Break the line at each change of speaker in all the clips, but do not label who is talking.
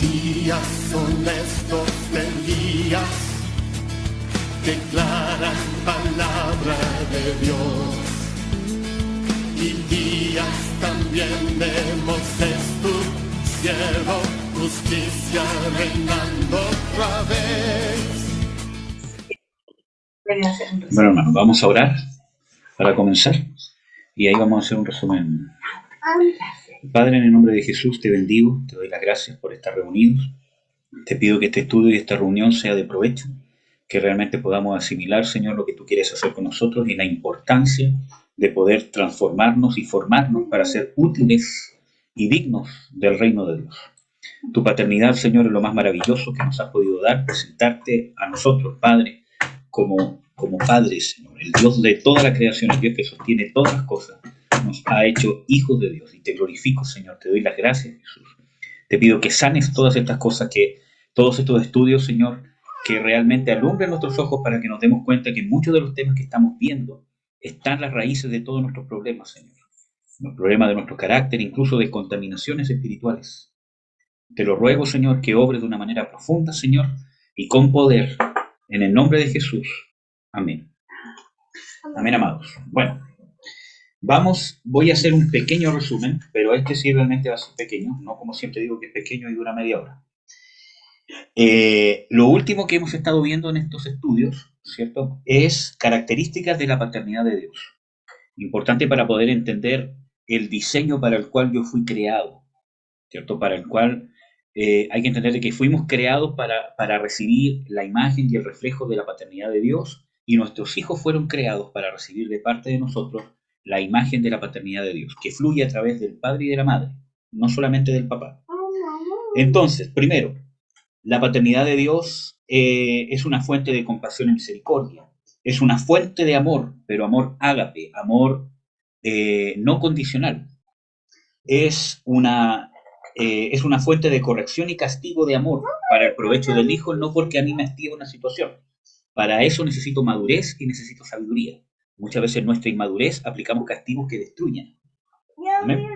días son estos del día, declaran palabra de Dios. Y días también vemos tu siervo, justicia reinando otra vez.
Bueno, hermano, vamos a orar para comenzar y ahí vamos a hacer un resumen. Padre, en el nombre de Jesús te bendigo, te doy las gracias por estar reunidos. Te pido que este estudio y esta reunión sea de provecho, que realmente podamos asimilar, Señor, lo que tú quieres hacer con nosotros y la importancia de poder transformarnos y formarnos para ser útiles y dignos del reino de Dios. Tu paternidad, Señor, es lo más maravilloso que nos has podido dar, presentarte a nosotros, Padre, como Padre, Señor, el Dios de toda la creación, el Dios que sostiene todas las cosas, nos ha hecho hijos de Dios. Y te glorifico, Señor, te doy las gracias, Jesús. Te pido que sanes todas estas cosas, que todos estos estudios, Señor, que realmente alumbren nuestros ojos para que nos demos cuenta que muchos de los temas que estamos viendo están las raíces de todos nuestros problemas, Señor. Los problemas de nuestro carácter, incluso de contaminaciones espirituales. Te lo ruego, Señor, que obres de una manera profunda, Señor, y con poder, en el nombre de Jesús. Amén. Amén, amados. Bueno, voy a hacer un pequeño resumen, pero este sí realmente va a ser pequeño, no como siempre digo que es pequeño y dura media hora. Lo último que hemos estado viendo en estos estudios, ¿cierto?, es características de la paternidad de Dios. Importante para poder entender el diseño para el cual yo fui creado, ¿cierto? Para el cual hay que entender que fuimos creados para recibir la imagen y el reflejo de la paternidad de Dios, y nuestros hijos fueron creados para recibir de parte de nosotros la imagen de la paternidad de Dios, que fluye a través del padre y de la madre, no solamente del papá. Entonces, primero, la paternidad de Dios es una fuente de compasión y misericordia. Es una fuente de amor, pero amor ágape, amor no condicional. Es una fuente de corrección y castigo de amor para el provecho del hijo, no porque a mí me activa una situación. Para eso necesito madurez y necesito sabiduría. Muchas veces en nuestra inmadurez aplicamos castigos que destruyen. ¿Amén?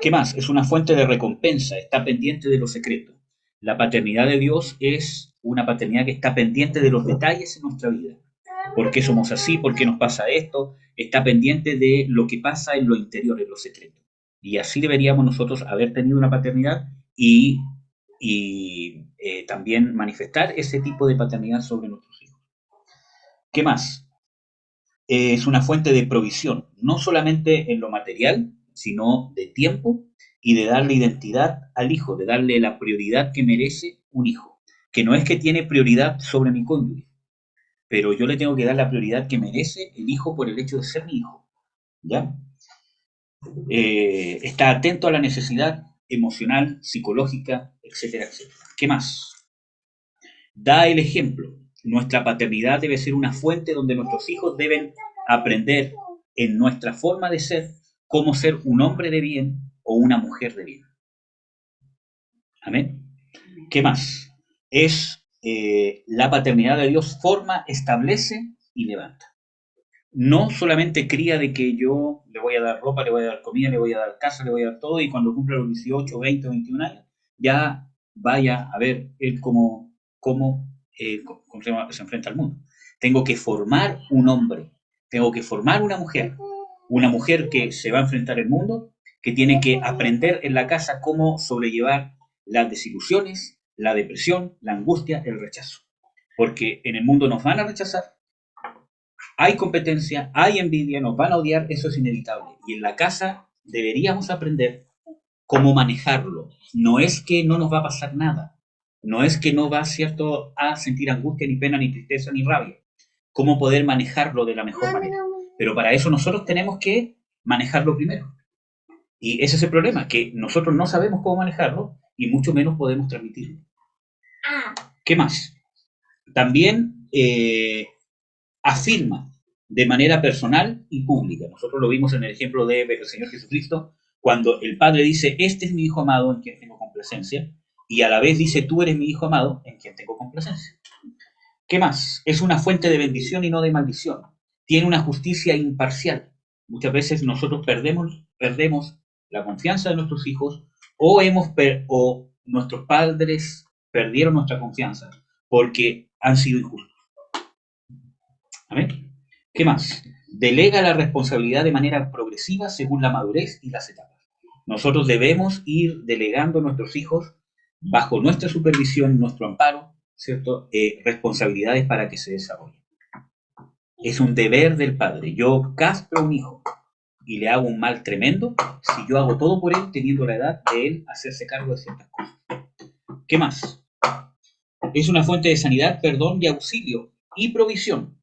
¿Qué más? Es una fuente de recompensa, está pendiente de lo secreto. La paternidad de Dios es una paternidad que está pendiente de los detalles en nuestra vida. ¿Por qué somos así? ¿Por qué nos pasa esto? Está pendiente de lo que pasa en lo interior, en lo secreto. Y así deberíamos nosotros haber tenido una paternidad y también manifestar ese tipo de paternidad sobre nuestros hijos. ¿Qué más? Es una fuente de provisión, no solamente en lo material, sino de tiempo y de darle identidad al hijo, de darle la prioridad que merece un hijo. Que no es que tiene prioridad sobre mi cónyuge, pero yo le tengo que dar la prioridad que merece el hijo por el hecho de ser mi hijo. ¿Ya? Está atento a la necesidad emocional, psicológica, etcétera, etcétera. ¿Qué más? Da el ejemplo. Nuestra paternidad debe ser una fuente donde nuestros hijos deben aprender en nuestra forma de ser cómo ser un hombre de bien o una mujer de bien. Amén. ¿Qué más? Es la paternidad de Dios forma, establece y levanta. No solamente cría de que yo le voy a dar ropa, le voy a dar comida, le voy a dar casa, le voy a dar todo, y cuando cumpla los 18, 20 o 21 años, ya vaya a ver él cómo se enfrenta al mundo. Tengo que formar un hombre, tengo que formar una mujer que se va a enfrentar al mundo, que tiene que aprender en la casa cómo sobrellevar las desilusiones, la depresión, la angustia, el rechazo. Porque en el mundo nos van a rechazar, hay competencia, hay envidia, nos van a odiar, eso es inevitable. Y en la casa deberíamos aprender cómo manejarlo. No es que no nos va a pasar nada, no es que no va, ¿cierto?, a sentir angustia, ni pena, ni tristeza, ni rabia. Cómo poder manejarlo de la mejor manera. Pero para eso nosotros tenemos que manejarlo primero. Y ese es el problema, que nosotros no sabemos cómo manejarlo y mucho menos podemos transmitirlo. ¿Qué más? También afirma de manera personal y pública. Nosotros lo vimos en el ejemplo del Señor Jesucristo, cuando el Padre dice, este es mi Hijo amado en quien tengo complacencia, y a la vez dice, tú eres mi Hijo amado en quien tengo complacencia. ¿Qué más? Es una fuente de bendición y no de maldición. Tiene una justicia imparcial. Muchas veces nosotros perdemos la confianza de nuestros hijos o nuestros padres perdieron nuestra confianza porque han sido injustos. ¿Amén? ¿Qué más? Delega la responsabilidad de manera progresiva según la madurez y las etapas. Nosotros debemos ir delegando a nuestros hijos bajo nuestra supervisión, nuestro amparo, ¿cierto? Responsabilidades para que se desarrollen. Es un deber del padre. Yo castro a un hijo y le hago un mal tremendo si yo hago todo por él teniendo la edad de él hacerse cargo de ciertas cosas. ¿Qué más? Es una fuente de sanidad, perdón y auxilio y provisión.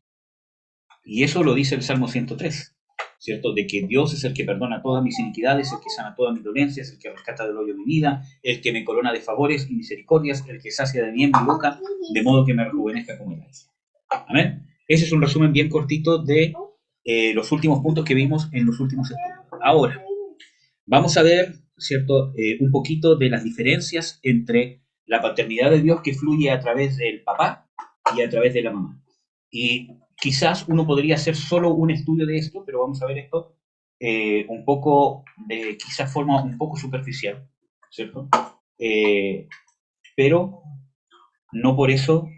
Y eso lo dice el Salmo 103, ¿cierto? De que Dios es el que perdona todas mis iniquidades, el que sana todas mis dolencias, el que rescata del hoyo mi vida, el que me corona de favores y misericordias, el que sacia de bien mi boca, de modo que me rejuvenezca como el águila. Amén. Ese es un resumen bien cortito de los últimos puntos que vimos en los últimos estudios. Ahora, vamos a ver, ¿cierto? Un poquito de las diferencias entre la paternidad de Dios que fluye a través del papá y a través de la mamá. Y quizás uno podría hacer solo un estudio de esto, pero vamos a ver esto un poco, de quizás forma un poco superficial, ¿cierto? Pero no por eso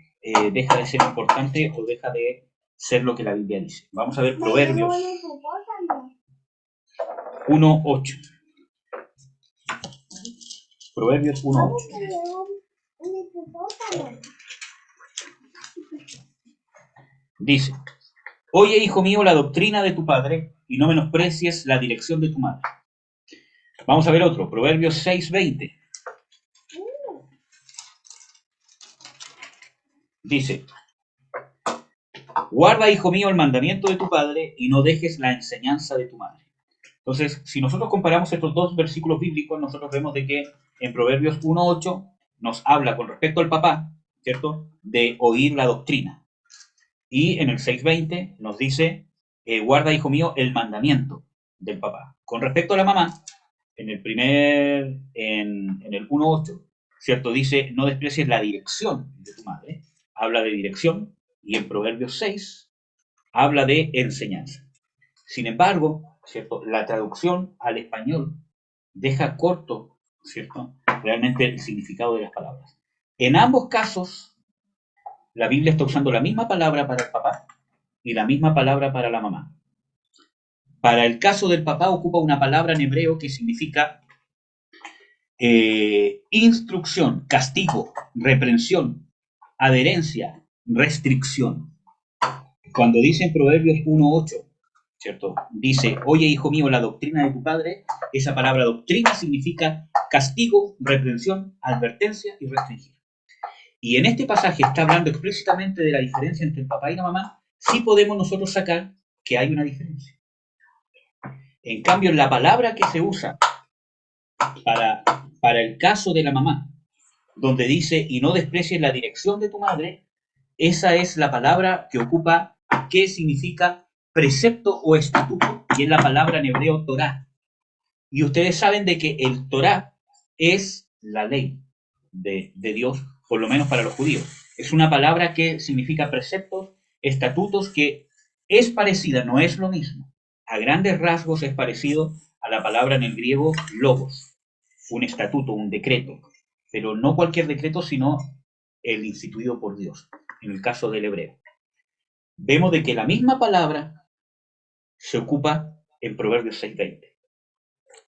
deja de ser importante o deja de ser lo que la Biblia dice. Vamos a ver Proverbios 1:8. Proverbios 1:8. Dice: Oye, hijo mío, la doctrina de tu padre, y no menosprecies la dirección de tu madre. Vamos a ver otro, Proverbios 6:20. Dice: Guarda, hijo mío, el mandamiento de tu padre, y no dejes la enseñanza de tu madre. Entonces, si nosotros comparamos estos dos versículos bíblicos, nosotros vemos de que en Proverbios 1:8 nos habla con respecto al papá, ¿cierto?, de oír la doctrina. Y en el 6:20 nos dice, guarda, hijo mío, el mandamiento del papá. Con respecto a la mamá, en el 1:8, ¿cierto?, dice, no desprecies la dirección de tu madre. Habla de dirección. Y en Proverbios 6 habla de enseñanza. Sin embargo, ¿cierto?, la traducción al español deja corto, ¿cierto?, realmente el significado de las palabras. En ambos casos, la Biblia está usando la misma palabra para el papá y la misma palabra para la mamá. Para el caso del papá ocupa una palabra en hebreo que significa instrucción, castigo, reprensión, adherencia, restricción. Cuando dice en Proverbios 1:8, ¿cierto?, dice, oye, hijo mío, la doctrina de tu padre, esa palabra doctrina significa castigo, reprensión, advertencia y restringir. Y en este pasaje está hablando explícitamente de la diferencia entre el papá y la mamá. Sí podemos nosotros sacar que hay una diferencia. En cambio, la palabra que se usa para el caso de la mamá, donde dice, y no desprecies la dirección de tu madre, esa es la palabra que ocupa, ¿qué significa precepto o estatuto? Y es la palabra en hebreo Torah. Y ustedes saben de que el Torah es la ley de Dios, por lo menos para los judíos. Es una palabra que significa preceptos, estatutos, que es parecida, no es lo mismo. A grandes rasgos es parecido a la palabra en el griego logos, un estatuto, un decreto, pero no cualquier decreto, sino el instituido por Dios, en el caso del hebreo. Vemos de que la misma palabra se ocupa en Proverbios 6:20,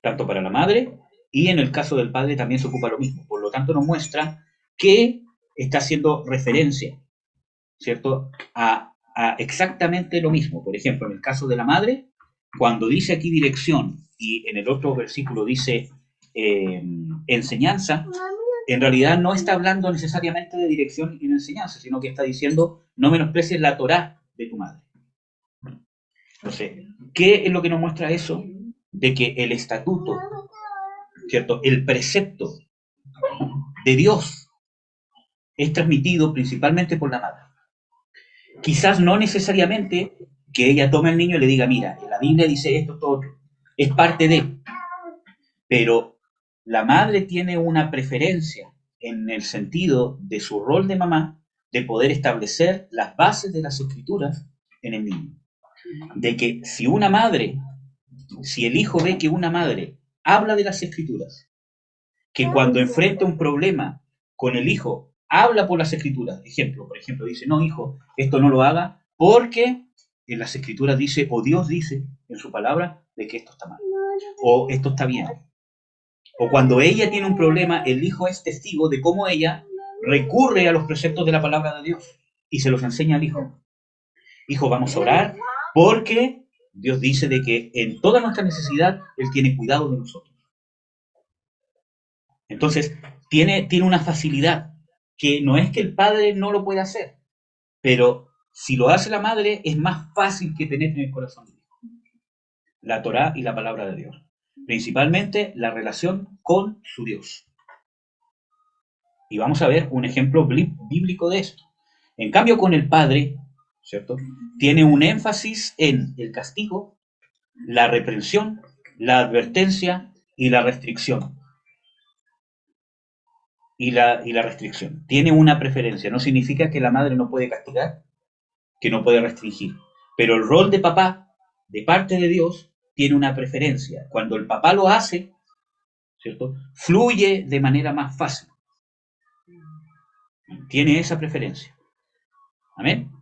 tanto para la madre y en el caso del padre también se ocupa lo mismo. Por lo tanto, nos muestra que está haciendo referencia, ¿cierto?, a exactamente lo mismo. Por ejemplo, en el caso de la madre, cuando dice aquí dirección y en el otro versículo dice enseñanza, en realidad no está hablando necesariamente de dirección y de enseñanza, sino que está diciendo no menosprecies la Torá de tu madre. Entonces, ¿qué es lo que nos muestra eso? De que el estatuto, ¿cierto?, el precepto de Dios es transmitido principalmente por la madre. Quizás no necesariamente que ella tome al niño y le diga, mira, la Biblia dice esto, todo otro. Es parte de. Pero la madre tiene una preferencia en el sentido de su rol de mamá, de poder establecer las bases de las escrituras en el niño. De que si una madre, si el hijo ve que una madre habla de las escrituras, que cuando enfrenta un problema con el hijo, habla por las escrituras. Por ejemplo, dice, no, hijo, esto no lo haga, porque en las escrituras dice, o Dios dice en su palabra, de que esto está mal, o esto está bien. O cuando ella tiene un problema, el hijo es testigo de cómo ella recurre a los preceptos de la palabra de Dios y se los enseña al hijo. Hijo, vamos a orar porque Dios dice de que en toda nuestra necesidad Él tiene cuidado de nosotros. Entonces, tiene una facilidad que no es que el padre no lo pueda hacer, pero si lo hace la madre es más fácil que penetre en el corazón del hijo. La Torá y la palabra de Dios. Principalmente la relación con su Dios. Y vamos a ver un ejemplo bíblico de esto. En cambio, con el padre, ¿cierto? Tiene un énfasis en el castigo, la reprensión, la advertencia y la restricción. Y la restricción. Tiene una preferencia. No significa que la madre no puede castigar, que no puede restringir. Pero el rol de papá, de parte de Dios, tiene una preferencia. Cuando el papá lo hace, ¿cierto? Fluye de manera más fácil. Tiene esa preferencia. Amén.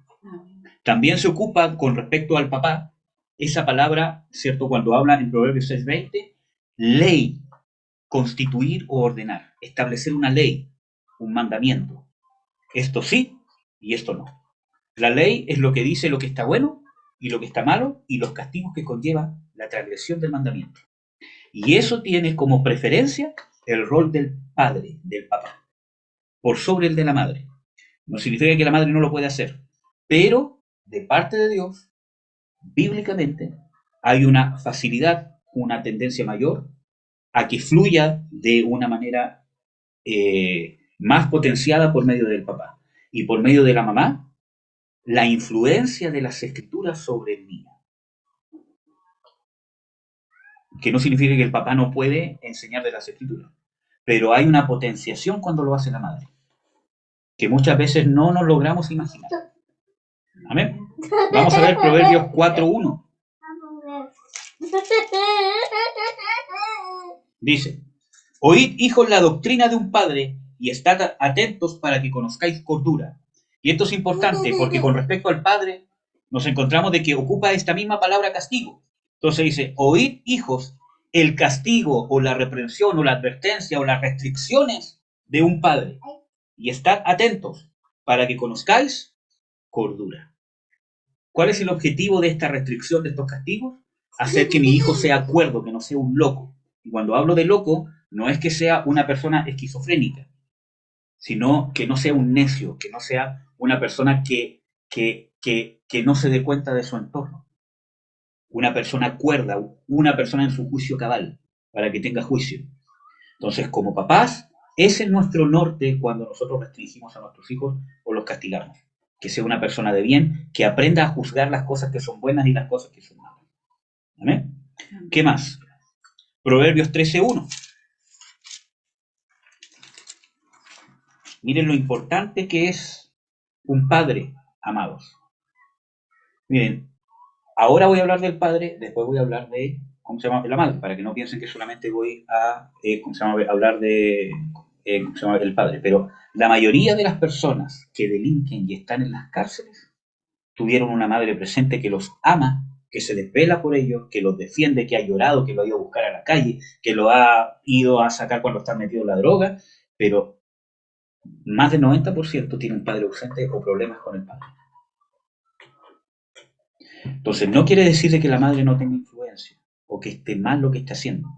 También se ocupa con respecto al papá esa palabra, ¿cierto? Cuando habla en Proverbios 6:20, ley, constituir o ordenar, establecer una ley, un mandamiento. Esto sí y esto no. La ley es lo que dice lo que está bueno y lo que está malo y los castigos que conlleva la transgresión del mandamiento. Y eso tiene como preferencia el rol del padre, del papá, por sobre el de la madre. No significa que la madre no lo puede hacer, pero de parte de Dios, bíblicamente, hay una facilidad, una tendencia mayor a que fluya de una manera más potenciada por medio del papá. Y por medio de la mamá, la influencia de las escrituras sobre el niño. Que no significa que el papá no puede enseñar de las escrituras, pero hay una potenciación cuando lo hace la madre, que muchas veces no nos logramos imaginar. Amén. Vamos a ver Proverbios 4:1. Dice, oíd, hijos, la doctrina de un padre y estad atentos para que conozcáis cordura. Y esto es importante porque con respecto al padre nos encontramos de que ocupa esta misma palabra castigo. Entonces dice, oíd, hijos, el castigo o la reprensión o la advertencia o las restricciones de un padre y estad atentos para que conozcáis cordura. ¿Cuál es el objetivo de esta restricción, de estos castigos? Hacer que mi hijo sea cuerdo, que no sea un loco. Y cuando hablo de loco, no es que sea una persona esquizofrénica, sino que no sea un necio, que no sea una persona que no se dé cuenta de su entorno. Una persona cuerda, una persona en su juicio cabal, para que tenga juicio. Entonces, como papás, ese es nuestro norte cuando nosotros restringimos a nuestros hijos o los castigamos. Que sea una persona de bien, que aprenda a juzgar las cosas que son buenas y las cosas que son malas. ¿Amén? ¿Qué más? Proverbios 13:1. Miren lo importante que es un padre, amados. Miren, ahora voy a hablar del padre, después voy a hablar de, ¿cómo se llama? La madre, para que no piensen que solamente voy a, hablar de, ¿cómo se llama? El padre. Pero la mayoría de las personas que delinquen y están en las cárceles tuvieron una madre presente que los ama, que se desvela por ellos, que los defiende, que ha llorado, que lo ha ido a buscar a la calle, que lo ha ido a sacar cuando está metido en la droga, pero más del 90% tiene un padre ausente o problemas con el padre. Entonces, no quiere decir de que la madre no tenga influencia o que esté mal lo que está haciendo,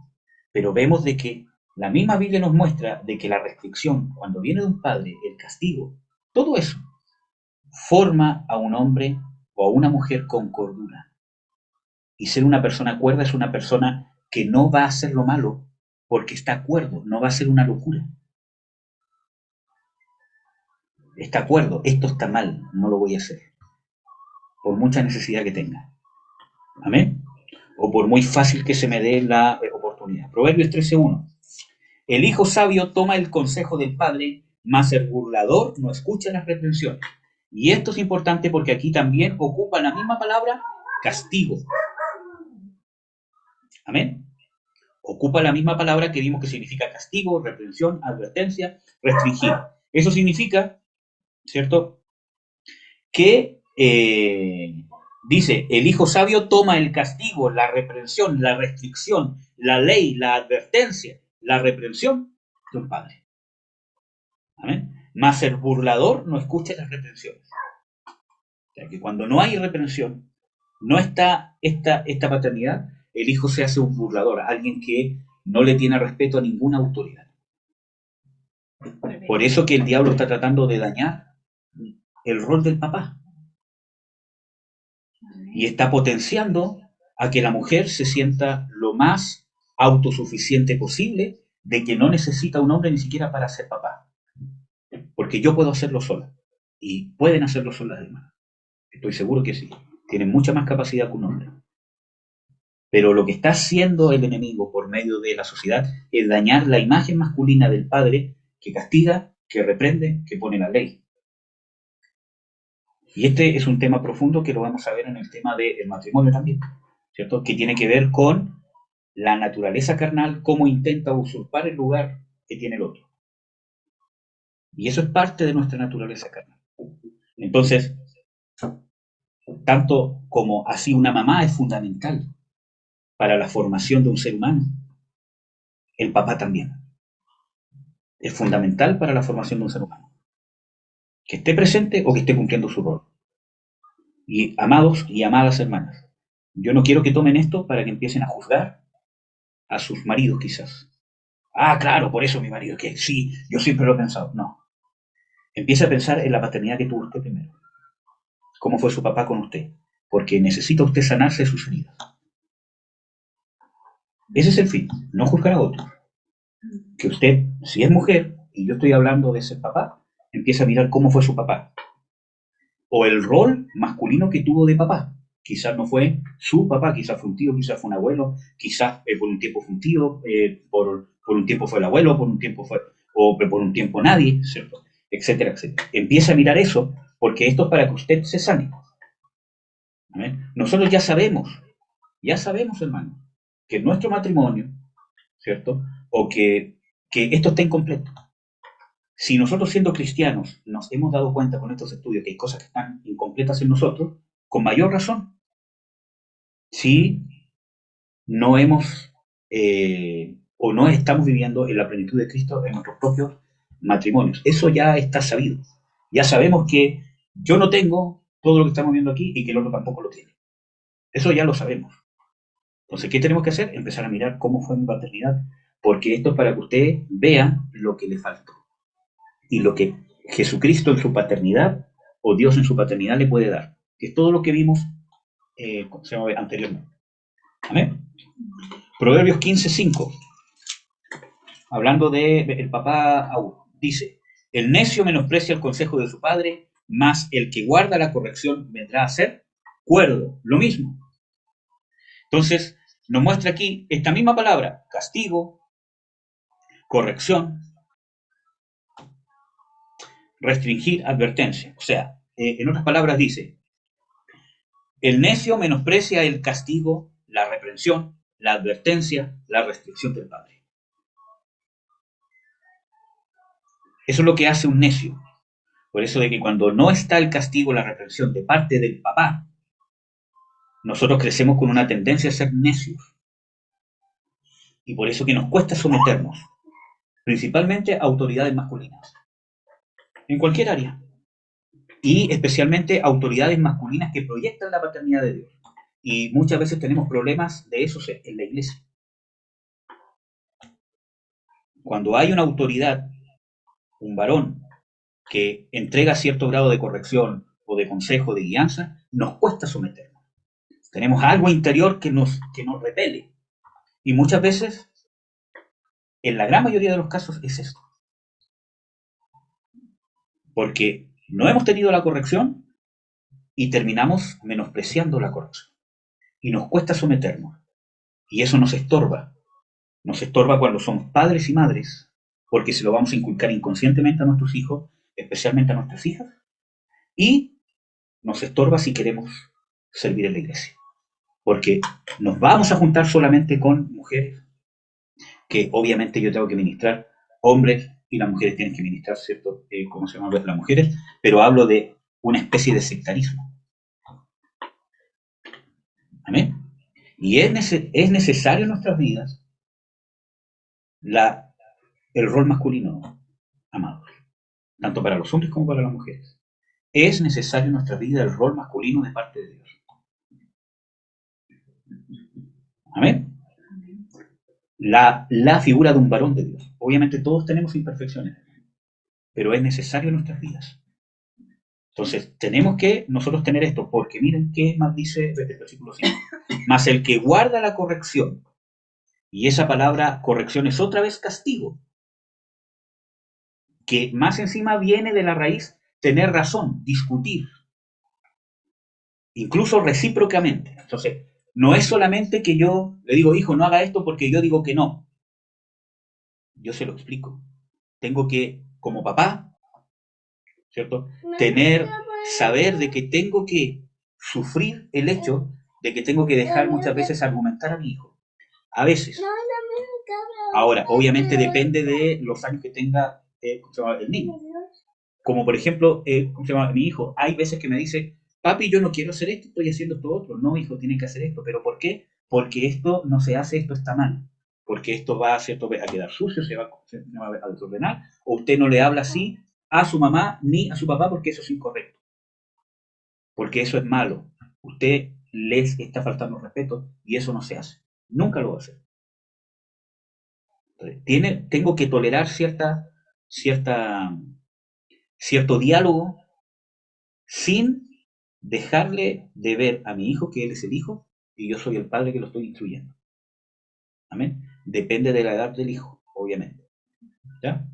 pero vemos de que la misma Biblia nos muestra de que la restricción, cuando viene de un padre, el castigo, todo eso forma a un hombre o a una mujer con cordura. Y ser una persona cuerda es una persona que no va a hacer lo malo porque está cuerdo, no va a ser una locura. Está cuerdo, esto está mal, no lo voy a hacer. Por mucha necesidad que tenga. Amén. O por muy fácil que se me dé la oportunidad. Proverbios 13:1. El hijo sabio toma el consejo del padre, mas el burlador no escucha las reprensiones. Y esto es importante porque aquí también ocupa la misma palabra, castigo. Amén. ocupa la misma palabra que vimos que significa castigo, reprensión, advertencia, restringir. Eso significa, ¿cierto?, que dice, el hijo sabio toma el castigo, la reprensión, la restricción, la ley, la advertencia, la reprensión de un padre. ¿Amén? Mas el burlador no escucha las reprensiones. O sea, que cuando no hay reprensión, no está esta paternidad, el hijo se hace un burlador, alguien que no le tiene respeto a ninguna autoridad. Por eso que el diablo está tratando de dañar el rol del papá. Y está potenciando a que la mujer se sienta lo más autosuficiente posible, de que no necesita un hombre ni siquiera para ser papá. Porque yo puedo hacerlo sola. Y pueden hacerlo solas además. Estoy seguro que sí. Tienen mucha más capacidad que un hombre. Pero lo que está haciendo el enemigo por medio de la sociedad es dañar la imagen masculina del padre que castiga, que reprende, que pone la ley. Y este es un tema profundo que lo vamos a ver en el tema del matrimonio también, ¿cierto? Que tiene que ver con la naturaleza carnal, cómo intenta usurpar el lugar que tiene el otro. Y eso es parte de nuestra naturaleza carnal. Entonces, tanto como así una mamá es fundamental para la formación de un ser humano, el papá también es fundamental para la formación de un ser humano. Que esté presente o que esté cumpliendo su rol. Y amados y amadas hermanas, yo no quiero que tomen esto para que empiecen a juzgar a sus maridos quizás. Ah, claro, por eso mi marido, que sí, yo siempre lo he pensado. No. Empiece a pensar en la paternidad que tuvo usted primero. ¿Cómo fue su papá con usted? Porque necesita usted sanarse de sus heridas. Ese es el fin, no juzgar a otros. Que usted, si es mujer, y yo estoy hablando de ser papá, empiece a mirar cómo fue su papá. O el rol masculino que tuvo de papá. Quizás no fue su papá, quizás fue un tío, quizás fue un abuelo, quizás por un tiempo fue un tío, por un tiempo fue el abuelo, por un tiempo fue, o por un tiempo nadie, ¿cierto? Etcétera, etcétera. Empieza a mirar eso, porque esto es para que usted se sane. ¿Amén? Nosotros ya sabemos, hermano, que en nuestro matrimonio, ¿cierto? O que esto está incompleto. Si nosotros siendo cristianos nos hemos dado cuenta con estos estudios que hay cosas que están incompletas en nosotros, con mayor razón, si no hemos o no estamos viviendo en la plenitud de Cristo en nuestros propios matrimonios. Eso ya está sabido. Ya sabemos que yo no tengo todo lo que estamos viendo aquí y que el otro tampoco lo tiene. Eso ya lo sabemos. Entonces, ¿qué tenemos que hacer? Empezar a mirar cómo fue mi paternidad, porque esto es para que usted vea lo que le faltó y lo que Jesucristo en su paternidad o Dios en su paternidad le puede dar, que es todo lo que vimos anteriormente. ¿Amén? Proverbios 15:5, hablando del papá dice, el necio menosprecia el consejo de su padre, mas el que guarda la corrección vendrá a ser cuerdo, lo mismo. Entonces, nos muestra aquí esta misma palabra, castigo, corrección, restringir, advertencia. O sea, en otras palabras dice, el necio menosprecia el castigo, la reprensión, la advertencia, la restricción del padre. Eso es lo que hace un necio. Por eso de que cuando no está el castigo, la reprensión de parte del papá, nosotros crecemos con una tendencia a ser necios. Y por eso que nos cuesta someternos, principalmente a autoridades masculinas, en cualquier área. Y especialmente autoridades masculinas que proyectan la paternidad de Dios. Y muchas veces tenemos problemas de eso en la iglesia. Cuando hay una autoridad, un varón, que entrega cierto grado de corrección o de consejo, de guianza, nos cuesta someternos. Tenemos algo interior que nos repele. Y muchas veces, en la gran mayoría de los casos, es esto. Porque no hemos tenido la corrección y terminamos menospreciando la corrección. Y nos cuesta someternos. Y eso nos estorba. Nos estorba cuando somos padres y madres, porque se lo vamos a inculcar inconscientemente a nuestros hijos, especialmente a nuestras hijas, y nos estorba si queremos servir en la iglesia. Porque nos vamos a juntar solamente con mujeres, que obviamente yo tengo que ministrar, hombres y las mujeres tienen que ministrar, ¿cierto? ¿Cómo se llama? Las mujeres, pero hablo de una especie de sectarismo. ¿Amén? Y es necesario en nuestras vidas el rol masculino, amados, tanto para los hombres como para las mujeres. Es necesario en nuestra vida el rol masculino de parte de Dios. ¿Amén? La figura de un varón de Dios. Obviamente todos tenemos imperfecciones, pero es necesario en nuestras vidas. Entonces, tenemos que nosotros tener esto, porque miren qué más dice el versículo 5. Mas el que guarda la corrección, y esa palabra corrección es otra vez castigo, que más encima viene de la raíz tener razón, discutir, incluso recíprocamente. Entonces, no es solamente que yo le digo, hijo, no haga esto porque yo digo que no. Yo se lo explico. Tengo que, como papá, ¿cierto? Saber de que tengo que sufrir el hecho de que tengo que dejar muchas veces argumentar a mi hijo. A veces. Ahora, obviamente depende de los años que tenga el niño. Como por ejemplo, mi hijo, hay veces que me dice, papi, yo no quiero hacer esto, estoy haciendo esto otro. No, hijo, tiene que hacer esto. ¿Pero por qué? Porque esto no se hace, esto está mal. Porque esto va, ¿cierto?, a quedar sucio, se va a desordenar. O usted no le habla así a su mamá ni a su papá porque eso es incorrecto. Porque eso es malo. Usted les está faltando respeto y eso no se hace. Nunca lo va a hacer. Entonces, tengo que tolerar cierto diálogo sin dejarle de ver a mi hijo que él es el hijo y yo soy el padre que lo estoy instruyendo. Amén. Depende de la edad del hijo, obviamente. ¿Ya?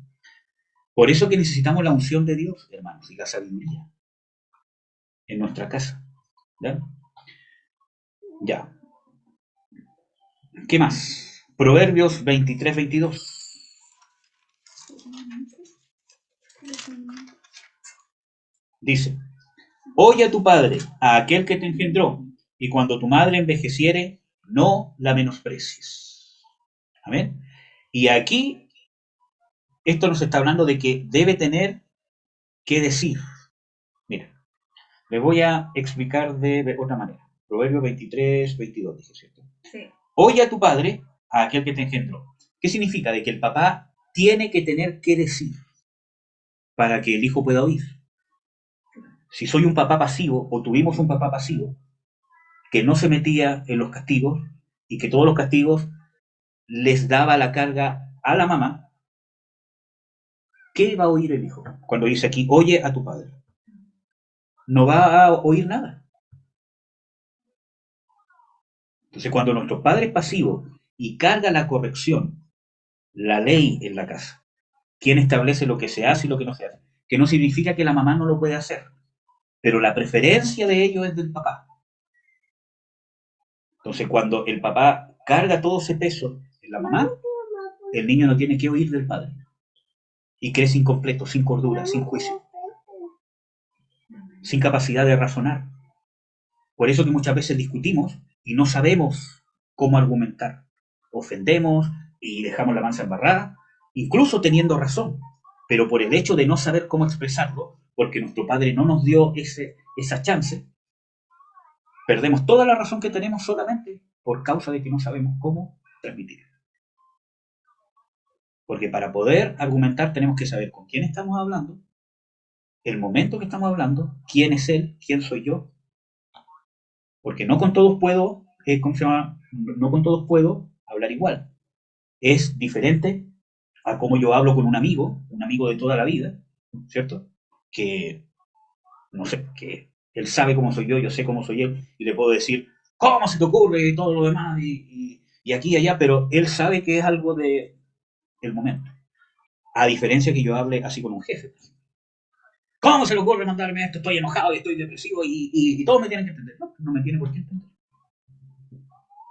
Por eso que necesitamos la unción de Dios, hermanos, y la sabiduría en nuestra casa. ¿Ya? Ya. ¿Qué más? Proverbios 23-22. Dice, oye a tu padre, a aquel que te engendró, y cuando tu madre envejeciere, no la menosprecies. Amén. Y aquí, esto nos está hablando de que debe tener que decir. Mira, les voy a explicar de otra manera. Proverbios 23-22, dice, ¿cierto? Sí. Oye a tu padre, a aquel que te engendró. ¿Qué significa? De que el papá tiene que tener que decir para que el hijo pueda oír. Si soy un papá pasivo, o tuvimos un papá pasivo, que no se metía en los castigos, y que todos los castigos les daba la carga a la mamá, ¿qué va a oír el hijo? Cuando dice aquí, oye a tu padre. No va a oír nada. Entonces, cuando nuestro padre es pasivo y carga la corrección, la ley en la casa, ¿quién establece lo que se hace y lo que no se hace? Que no significa que la mamá no lo puede hacer, pero la preferencia de ello es del papá. Entonces, cuando el papá carga todo ese peso en la mamá, el niño no tiene que oír del padre. Y crece incompleto, sin cordura, sin juicio, sin capacidad de razonar. Por eso que muchas veces discutimos y no sabemos cómo argumentar. Ofendemos y dejamos la mansa embarrada, incluso teniendo razón. Pero por el hecho de no saber cómo expresarlo, porque nuestro padre no nos dio esa chance, perdemos toda la razón que tenemos solamente por causa de que no sabemos cómo transmitir. Porque para poder argumentar tenemos que saber con quién estamos hablando, el momento que estamos hablando, quién es él, quién soy yo. Porque no con todos puedo, ¿cómo se llama? No con todos puedo hablar igual. Es diferente a cómo yo hablo con un amigo de toda la vida, ¿cierto? Que, no sé, que él sabe cómo soy yo sé cómo soy él, y le puedo decir, ¿cómo se te ocurre? Y todo lo demás, y aquí y allá, pero él sabe que es algo del momento. A diferencia que yo hable así con un jefe. ¿Cómo se le ocurre mandarme esto? Estoy enojado y estoy depresivo y todos me tienen que entender. No, no me tiene por qué entender.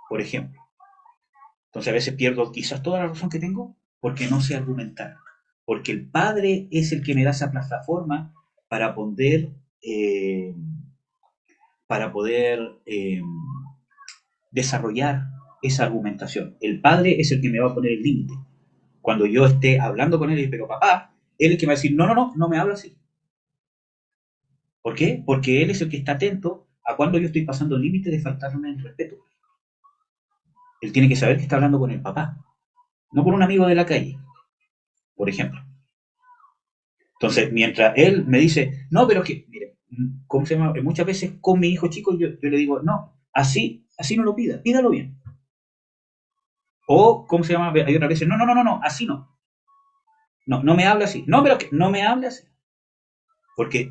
Por ejemplo. Entonces a veces pierdo quizás toda la razón que tengo porque no sé argumentar. Porque el padre es el que me da esa plataforma para poder desarrollar esa argumentación. El padre es el que me va a poner el límite. Cuando yo esté hablando con él, pero papá, él es el que me va a decir, no me habla así. ¿Por qué? Porque él es el que está atento a cuando yo estoy pasando el límite de faltarme el respeto. Él tiene que saber que está hablando con el papá, no con un amigo de la calle, por ejemplo. Entonces, mientras él me dice, no, pero es que, mire, ¿cómo se llama? Muchas veces con mi hijo chico yo le digo, no, así no lo pida, pídalo bien. O, ¿cómo se llama? Hay otras veces, no, así no. No me hable así. No, pero que no me hable así. Porque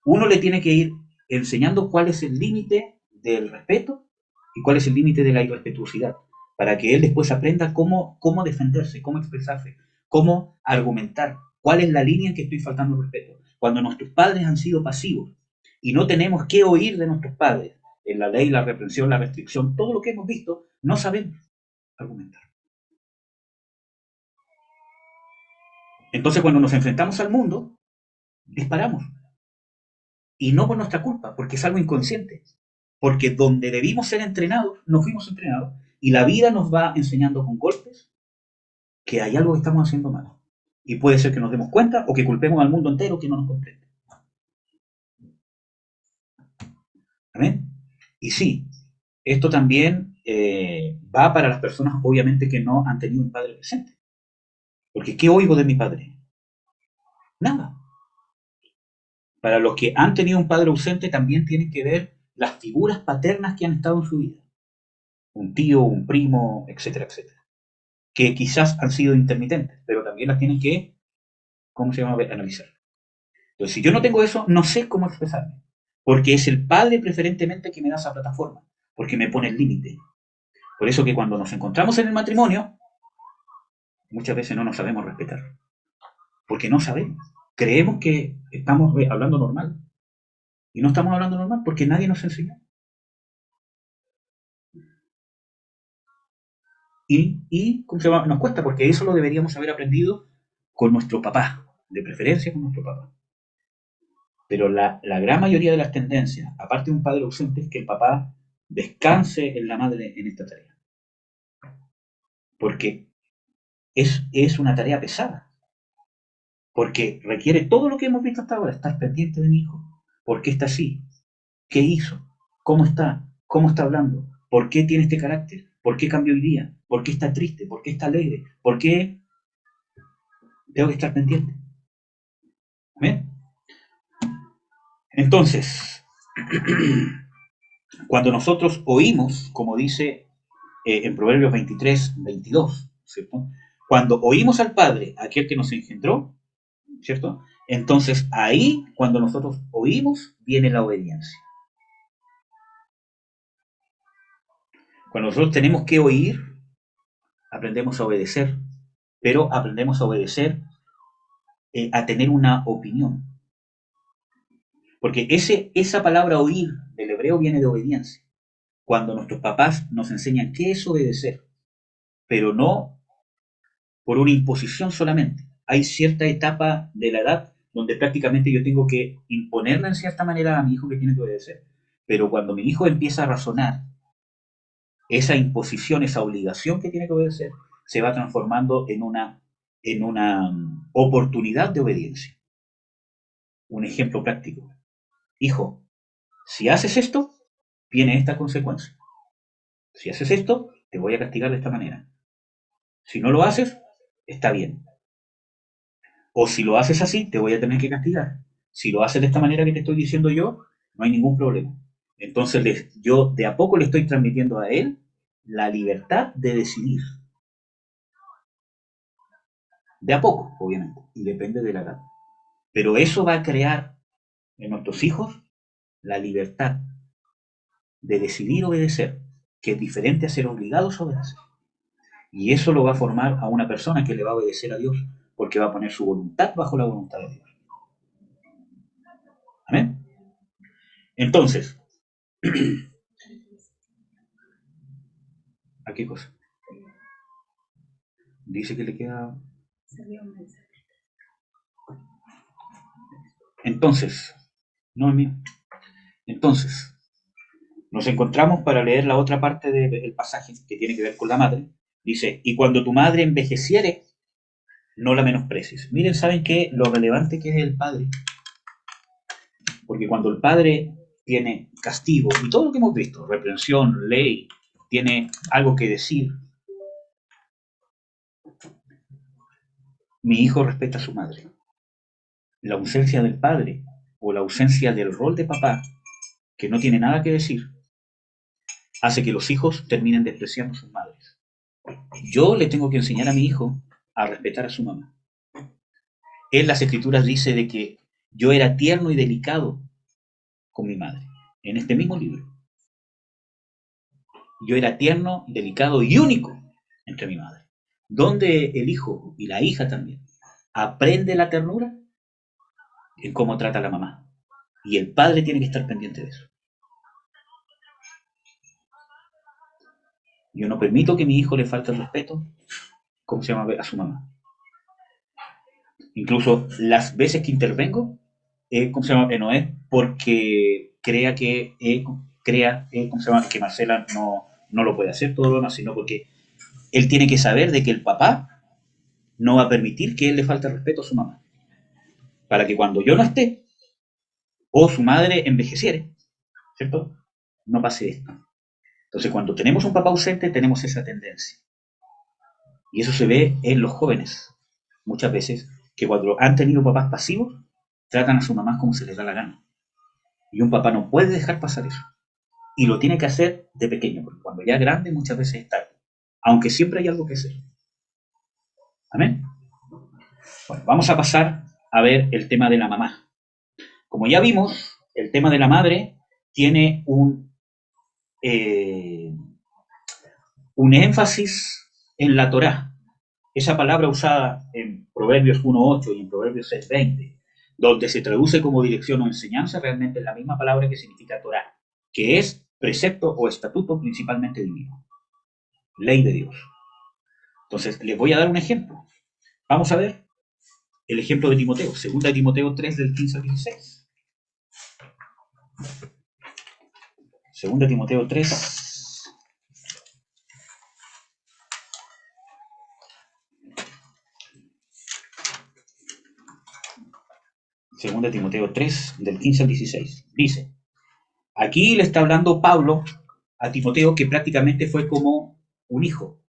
uno le tiene que ir enseñando cuál es el límite del respeto y cuál es el límite de la irrespetuosidad, para que él después aprenda cómo defenderse, cómo expresarse, cómo argumentar, cuál es la línea en que estoy faltando el respeto. Cuando nuestros padres han sido pasivos y no tenemos que oír de nuestros padres, en la ley, la reprensión, la restricción, todo lo que hemos visto, no sabemos argumentar. Entonces, cuando nos enfrentamos al mundo, disparamos. Y no por nuestra culpa, porque es algo inconsciente. Porque donde debimos ser entrenados, no fuimos entrenados. Y la vida nos va enseñando con golpes que hay algo que estamos haciendo mal. Y puede ser que nos demos cuenta o que culpemos al mundo entero que no nos comprende. ¿Amén? Y sí, esto también va para las personas, obviamente, que no han tenido un padre presente. Porque ¿qué oigo de mi padre? Nada. Para los que han tenido un padre ausente, también tienen que ver las figuras paternas que han estado en su vida. Un tío, un primo, etcétera, etcétera. Que quizás han sido intermitentes, pero también las tienen que, ¿cómo se llama?, analizar. Entonces, si yo no tengo eso, no sé cómo expresarme, porque es el padre preferentemente que me da esa plataforma, porque me pone el límite. Por eso que cuando nos encontramos en el matrimonio, muchas veces no nos sabemos respetar, porque no sabemos. Creemos que estamos hablando normal, y no estamos hablando normal porque nadie nos enseñó. Y ¿cómo se llama?, nos cuesta, porque eso lo deberíamos haber aprendido con nuestro papá, de preferencia con nuestro papá. Pero la gran mayoría de las tendencias, aparte de un padre ausente, es que el papá descanse en la madre en esta tarea. Porque es una tarea pesada. Porque requiere todo lo que hemos visto hasta ahora, estar pendiente de mi hijo. ¿Por qué está así? ¿Qué hizo? ¿Cómo está? ¿Cómo está hablando? ¿Por qué tiene este carácter? ¿Por qué cambió hoy día? ¿Por qué está triste? ¿Por qué está alegre? ¿Por qué tengo que estar pendiente? ¿Ven? Entonces, cuando nosotros oímos, como dice en Proverbios 23, 22, ¿cierto? Cuando oímos al Padre, aquel que nos engendró, ¿cierto? Entonces ahí, cuando nosotros oímos, viene la obediencia. Cuando nosotros tenemos que oír, aprendemos a obedecer, pero aprendemos a obedecer a tener una opinión. Porque esa palabra oír del hebreo viene de obediencia. Cuando nuestros papás nos enseñan qué es obedecer, pero no por una imposición solamente. Hay cierta etapa de la edad donde prácticamente yo tengo que imponerle en cierta manera a mi hijo que tiene que obedecer. Pero cuando mi hijo empieza a razonar, esa imposición, esa obligación que tiene que obedecer, se va transformando en una oportunidad de obediencia. Un ejemplo práctico. Hijo, si haces esto, viene esta consecuencia. Si haces esto, te voy a castigar de esta manera. Si no lo haces, está bien. O si lo haces así, te voy a tener que castigar. Si lo haces de esta manera que te estoy diciendo yo, no hay ningún problema. Entonces yo de a poco le estoy transmitiendo a él la libertad de decidir. De a poco, obviamente, y depende de la edad. Pero eso va a crear en nuestros hijos la libertad de decidir obedecer, que es diferente a ser obligados a obedecer. Y eso lo va a formar a una persona que le va a obedecer a Dios, porque va a poner su voluntad bajo la voluntad de Dios. ¿Amén? Entonces, ¿a qué cosa? Dice que le queda... Entonces, no es mío. Entonces, nos encontramos para leer la otra parte del pasaje que tiene que ver con la madre. Dice, y cuando tu madre envejeciere, no la menosprecies. Miren, ¿saben qué? Lo relevante que es el padre. Porque cuando el padre tiene castigo, y todo lo que hemos visto, reprensión, ley, tiene algo que decir, mi hijo respeta a su madre. La ausencia del padre o la ausencia del rol de papá, que no tiene nada que decir, hace que los hijos terminen despreciando a sus madres. Yo le tengo que enseñar a mi hijo a respetar a su mamá. En las escrituras dice de que yo era tierno y delicado con mi madre. En este mismo libro. Yo era tierno, delicado y único entre mi madre. Donde el hijo y la hija también aprende la ternura en cómo trata a la mamá. Y el padre tiene que estar pendiente de eso. Yo no permito que mi hijo le falte el respeto, ¿cómo se llama?, a su mamá. Incluso las veces que intervengo, ¿cómo se llama?, no es porque crea que, ¿cómo se llama?, que Marcela no lo puede hacer todo lo demás, sino porque él tiene que saber de que el papá no va a permitir que él le falte el respeto a su mamá. Para que cuando yo no esté, o su madre envejeciere, ¿cierto?, no pase esto. Entonces, cuando tenemos un papá ausente, tenemos esa tendencia. Y eso se ve en los jóvenes, muchas veces, que cuando han tenido papás pasivos, tratan a su mamá como se les da la gana. Y un papá no puede dejar pasar eso. Y lo tiene que hacer de pequeño, porque cuando ya es grande, muchas veces es tarde. Aunque siempre hay algo que hacer. ¿Amén? Bueno, vamos a pasar a ver el tema de la mamá. Como ya vimos, el tema de la madre tiene un énfasis en la Torá. Esa palabra usada en Proverbios 1.8 y en Proverbios 6.20, donde se traduce como dirección o enseñanza, realmente es la misma palabra que significa Torá, que es precepto o estatuto principalmente divino, ley de Dios. Entonces, les voy a dar un ejemplo. Vamos a ver el ejemplo de Timoteo, 2 Timoteo 3, del 15 al 16. 2 Timoteo 3, 2 Timoteo 3, del 15 al 16. Dice, aquí le está hablando Pablo a Timoteo, que prácticamente fue como un hijo.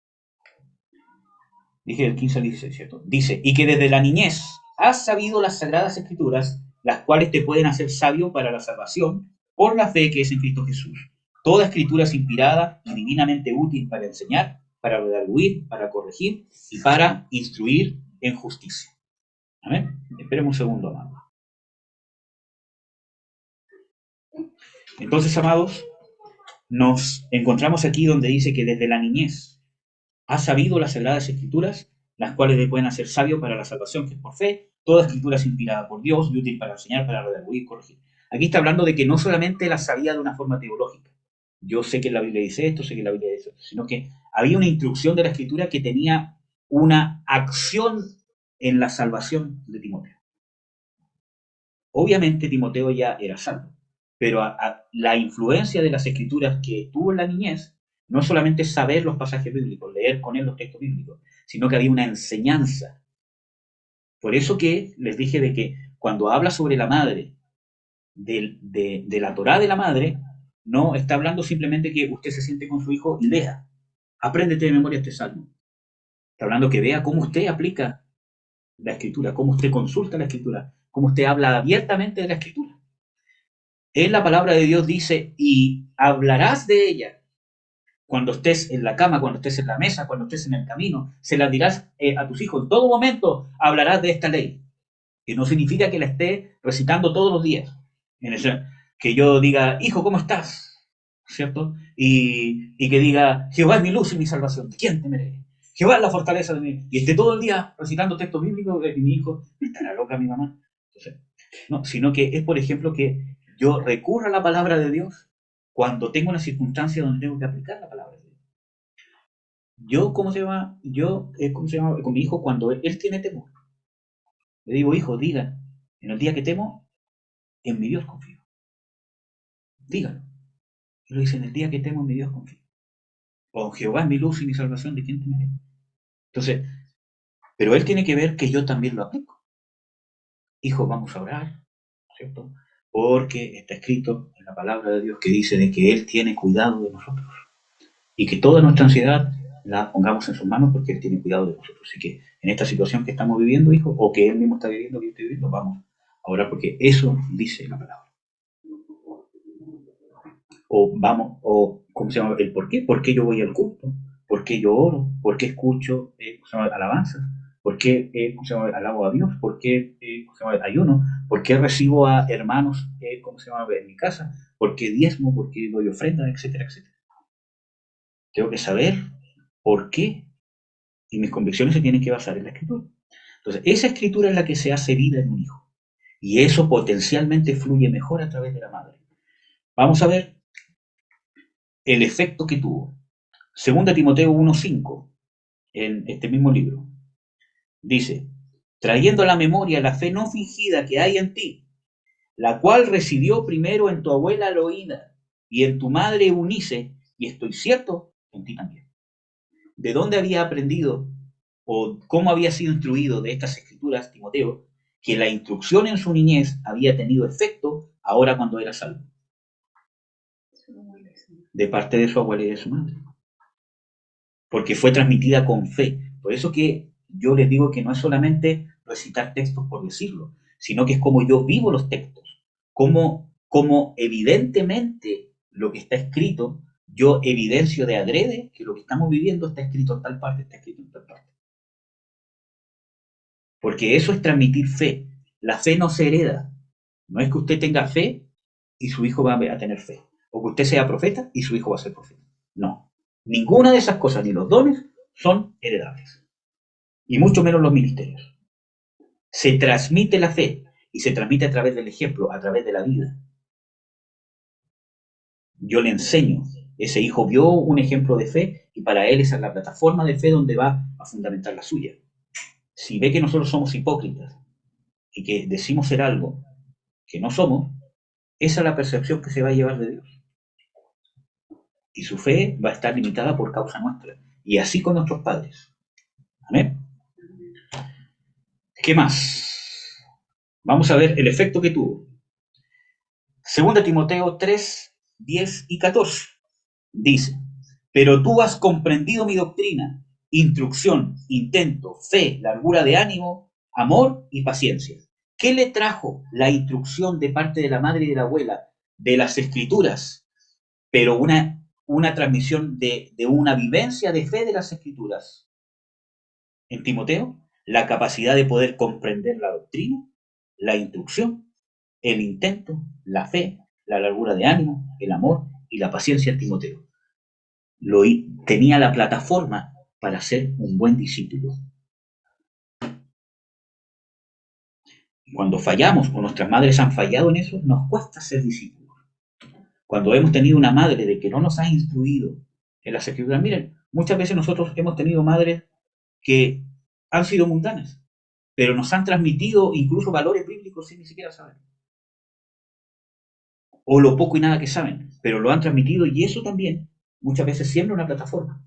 Dije del 15 al 16, ¿cierto? Dice, y que desde la niñez has sabido las sagradas escrituras, las cuales te pueden hacer sabio para la salvación por la fe que es en Cristo Jesús. Toda escritura es inspirada y divinamente útil para enseñar, para redarguir, para corregir y para instruir en justicia. ¿Amén? Esperemos un segundo, amado. Entonces, amados, nos encontramos aquí donde dice que desde la niñez has sabido las sagradas escrituras, las cuales te pueden hacer sabio para la salvación, que es por fe. Toda escritura es inspirada por Dios y útil para enseñar, para redarguir y corregir. Aquí está hablando de que no solamente la sabía de una forma teológica. Yo sé que la Biblia dice esto, sé que la Biblia dice esto, sino que había una instrucción de la escritura que tenía una acción en la salvación de Timoteo. Obviamente Timoteo ya era salvo, pero la influencia de las escrituras que tuvo en la niñez no es solamente saber los pasajes bíblicos, leer con él los textos bíblicos, sino que había una enseñanza. Por eso que les dije de que cuando habla sobre la madre, de la Torá de la madre, no está hablando simplemente que usted se siente con su hijo y lea, apréndete de memoria este salmo. Está hablando que vea cómo usted aplica la escritura, cómo usted consulta la escritura, cómo usted habla abiertamente de la escritura. En la palabra de Dios dice, y hablarás de ella cuando estés en la cama, cuando estés en la mesa, cuando estés en el camino, se la dirás a tus hijos. En todo momento hablarás de esta ley. Que no significa que la esté recitando todos los días. Que yo diga, hijo, ¿cómo estás? ¿Cierto? Y que diga, Jehová es mi luz y mi salvación. ¿De quién temeré? Jehová es la fortaleza de mí. Y esté todo el día recitando textos bíblicos de mi hijo. ¿Estará loca mi mamá? Entonces, no, sino que es, por ejemplo, que yo recurro a la palabra de Dios cuando tengo una circunstancia donde tengo que aplicar la palabra de Dios. Yo, ¿cómo se llama? ¿Cómo se llama? Con mi hijo, cuando él tiene temor, le digo, hijo, diga, en el día que temo, en mi Dios confío. Dígalo. Y lo dice, en el día que temo en mi Dios confío. O Jehová es mi luz y mi salvación, ¿de quién temeré? Entonces, pero él tiene que ver que yo también lo aplico. Hijos, vamos a orar, ¿cierto? Porque está escrito en la palabra de Dios que dice de que Él tiene cuidado de nosotros y que toda nuestra ansiedad la pongamos en sus manos porque Él tiene cuidado de nosotros. Así que en esta situación que estamos viviendo, hijos, o que Él mismo está viviendo, que yo estoy viviendo, vamos a orar porque eso dice la palabra. O vamos, o ¿cómo se llama? El por qué yo voy al culto, por qué yo oro, por qué escucho alabanzas, por qué alabo a Dios, por qué ayuno, por qué recibo a hermanos en mi casa, por qué diezmo, por qué doy ofrenda, etcétera, etcétera. Tengo que saber por qué y mis convicciones se tienen que basar en la escritura. Entonces, esa escritura es la que se hace vida en un hijo. Y eso potencialmente fluye mejor a través de la madre. Vamos a ver el efecto que tuvo. Segunda Timoteo 1:5, en este mismo libro, dice, trayendo a la memoria la fe no fingida que hay en ti, la cual residió primero en tu abuela Loída y en tu madre Eunice, y estoy cierto, en ti también. ¿De dónde había aprendido o cómo había sido instruido de estas escrituras, Timoteo, que la instrucción en su niñez había tenido efecto ahora cuando era salvo? De parte de su abuela y de su madre. Porque fue transmitida con fe. Por eso que yo les digo que no es solamente recitar textos por decirlo, sino que es como yo vivo los textos, como evidentemente lo que está escrito, yo evidencio de adrede que lo que estamos viviendo está escrito en tal parte, está escrito en tal parte. Porque eso es transmitir fe. La fe no se hereda. No es que usted tenga fe y su hijo va a tener fe. O que usted sea profeta y su hijo va a ser profeta. No. Ninguna de esas cosas, ni los dones, son heredables. Y mucho menos los ministerios. Se transmite la fe y se transmite a través del ejemplo, a través de la vida. Yo le enseño. Ese hijo vio un ejemplo de fe y para él esa es la plataforma de fe donde va a fundamentar la suya. Si ve que nosotros somos hipócritas y que decimos ser algo que no somos, esa es la percepción que se va a llevar de Dios. Y su fe va a estar limitada por causa nuestra. Y así con nuestros padres. Amén. ¿Qué más? Vamos a ver el efecto que tuvo. Segunda Timoteo 3, 10 y 14. Dice, pero tú has comprendido mi doctrina, instrucción, intento, fe, largura de ánimo, amor y paciencia. ¿Qué le trajo la instrucción de parte de la madre y de la abuela de las escrituras? Pero una transmisión de una vivencia de fe de las escrituras. En Timoteo, la capacidad de poder comprender la doctrina, la instrucción, el intento, la fe, la largura de ánimo, el amor y la paciencia en Timoteo. Tenía la plataforma para ser un buen discípulo. Cuando fallamos o nuestras madres han fallado en eso, nos cuesta ser discípulos. Cuando hemos tenido una madre de que no nos ha instruido en las escrituras, miren, muchas veces nosotros hemos tenido madres que han sido mundanas, pero nos han transmitido incluso valores bíblicos sin ni siquiera saber. O lo poco y nada que saben, pero lo han transmitido y eso también muchas veces siembra una plataforma.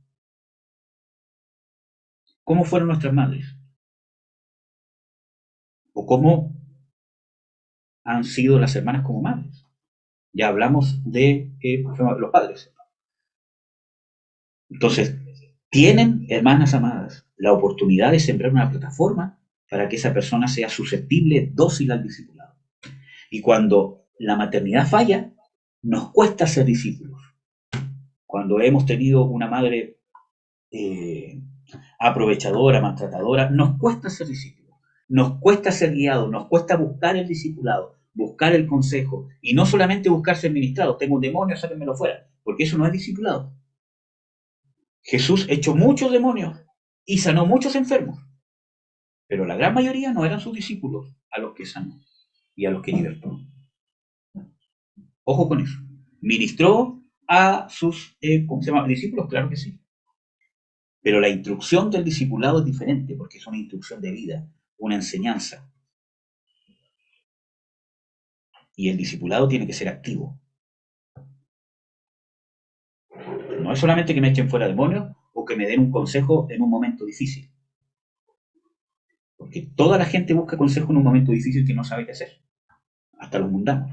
¿Cómo fueron nuestras madres? ¿O cómo han sido las hermanas como madres? Ya hablamos de los padres. Entonces, tienen, hermanas amadas, la oportunidad de sembrar una plataforma para que esa persona sea susceptible, dócil al discipulado. Y cuando la maternidad falla, nos cuesta ser discípulos. Cuando hemos tenido una madre aprovechadora, maltratadora, nos cuesta ser discípulos, nos cuesta ser guiados, nos cuesta buscar el discipulado, buscar el consejo, y no solamente buscar ser ministrado, tengo un demonio, sáquenmelo fuera, porque eso no es discipulado. Jesús echó muchos demonios y sanó muchos enfermos, pero la gran mayoría no eran sus discípulos a los que sanó y a los que libertó. Ojo con eso. ¿Ministró a sus discípulos? Claro que sí. Pero la instrucción del discipulado es diferente porque es una instrucción de vida, una enseñanza. Y el discipulado tiene que ser activo. es solamente que me echen fuera demonios o que me den un consejo en un momento difícil. Porque toda la gente busca consejo en un momento difícil que no sabe qué hacer. Hasta los mundanos.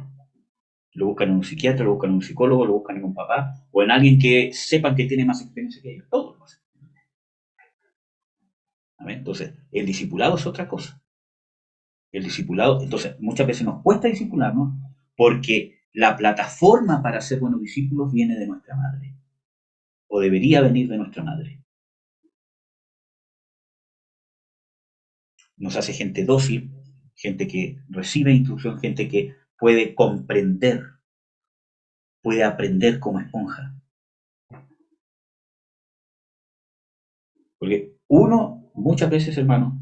Lo buscan en un psiquiatra, lo buscan en un psicólogo, lo buscan en un papá o en alguien que sepan que tiene más experiencia que ellos. Todos lo hacen. Entonces, el discipulado es otra cosa. El discipulado, entonces, muchas veces nos cuesta discipularnos porque la plataforma para ser buenos discípulos viene de nuestra madre. O debería venir de nuestra madre. Nos hace gente dócil, gente que recibe instrucción, gente que puede comprender, puede aprender como esponja. Porque uno, muchas veces, hermano,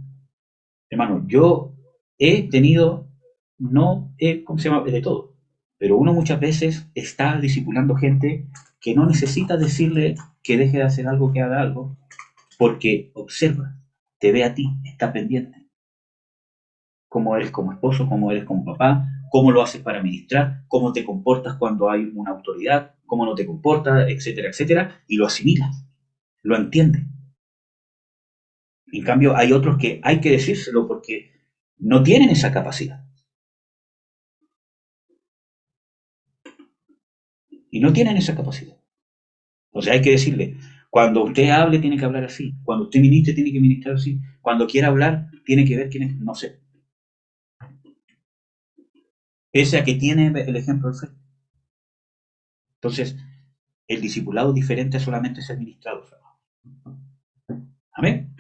yo he tenido, no he, ¿cómo se llama? De todo, pero uno muchas veces está discipulando gente que no necesita decirle que deje de hacer algo, que haga algo, porque observa, te ve a ti, está pendiente. Cómo eres como esposo, cómo eres como papá, cómo lo haces para administrar, cómo te comportas cuando hay una autoridad, cómo no te comportas, etcétera, etcétera, y lo asimila, lo entiende. En cambio, hay otros que hay que decírselo porque no tienen esa capacidad. Y no tienen esa capacidad. O sea, hay que decirle, cuando usted hable tiene que hablar así, cuando usted ministre tiene que ministrar así, cuando quiera hablar tiene que ver quién es, no sé. Pese a que tiene el ejemplo del frente. Entonces, el discipulado diferente a solamente ser ministrado. Amén.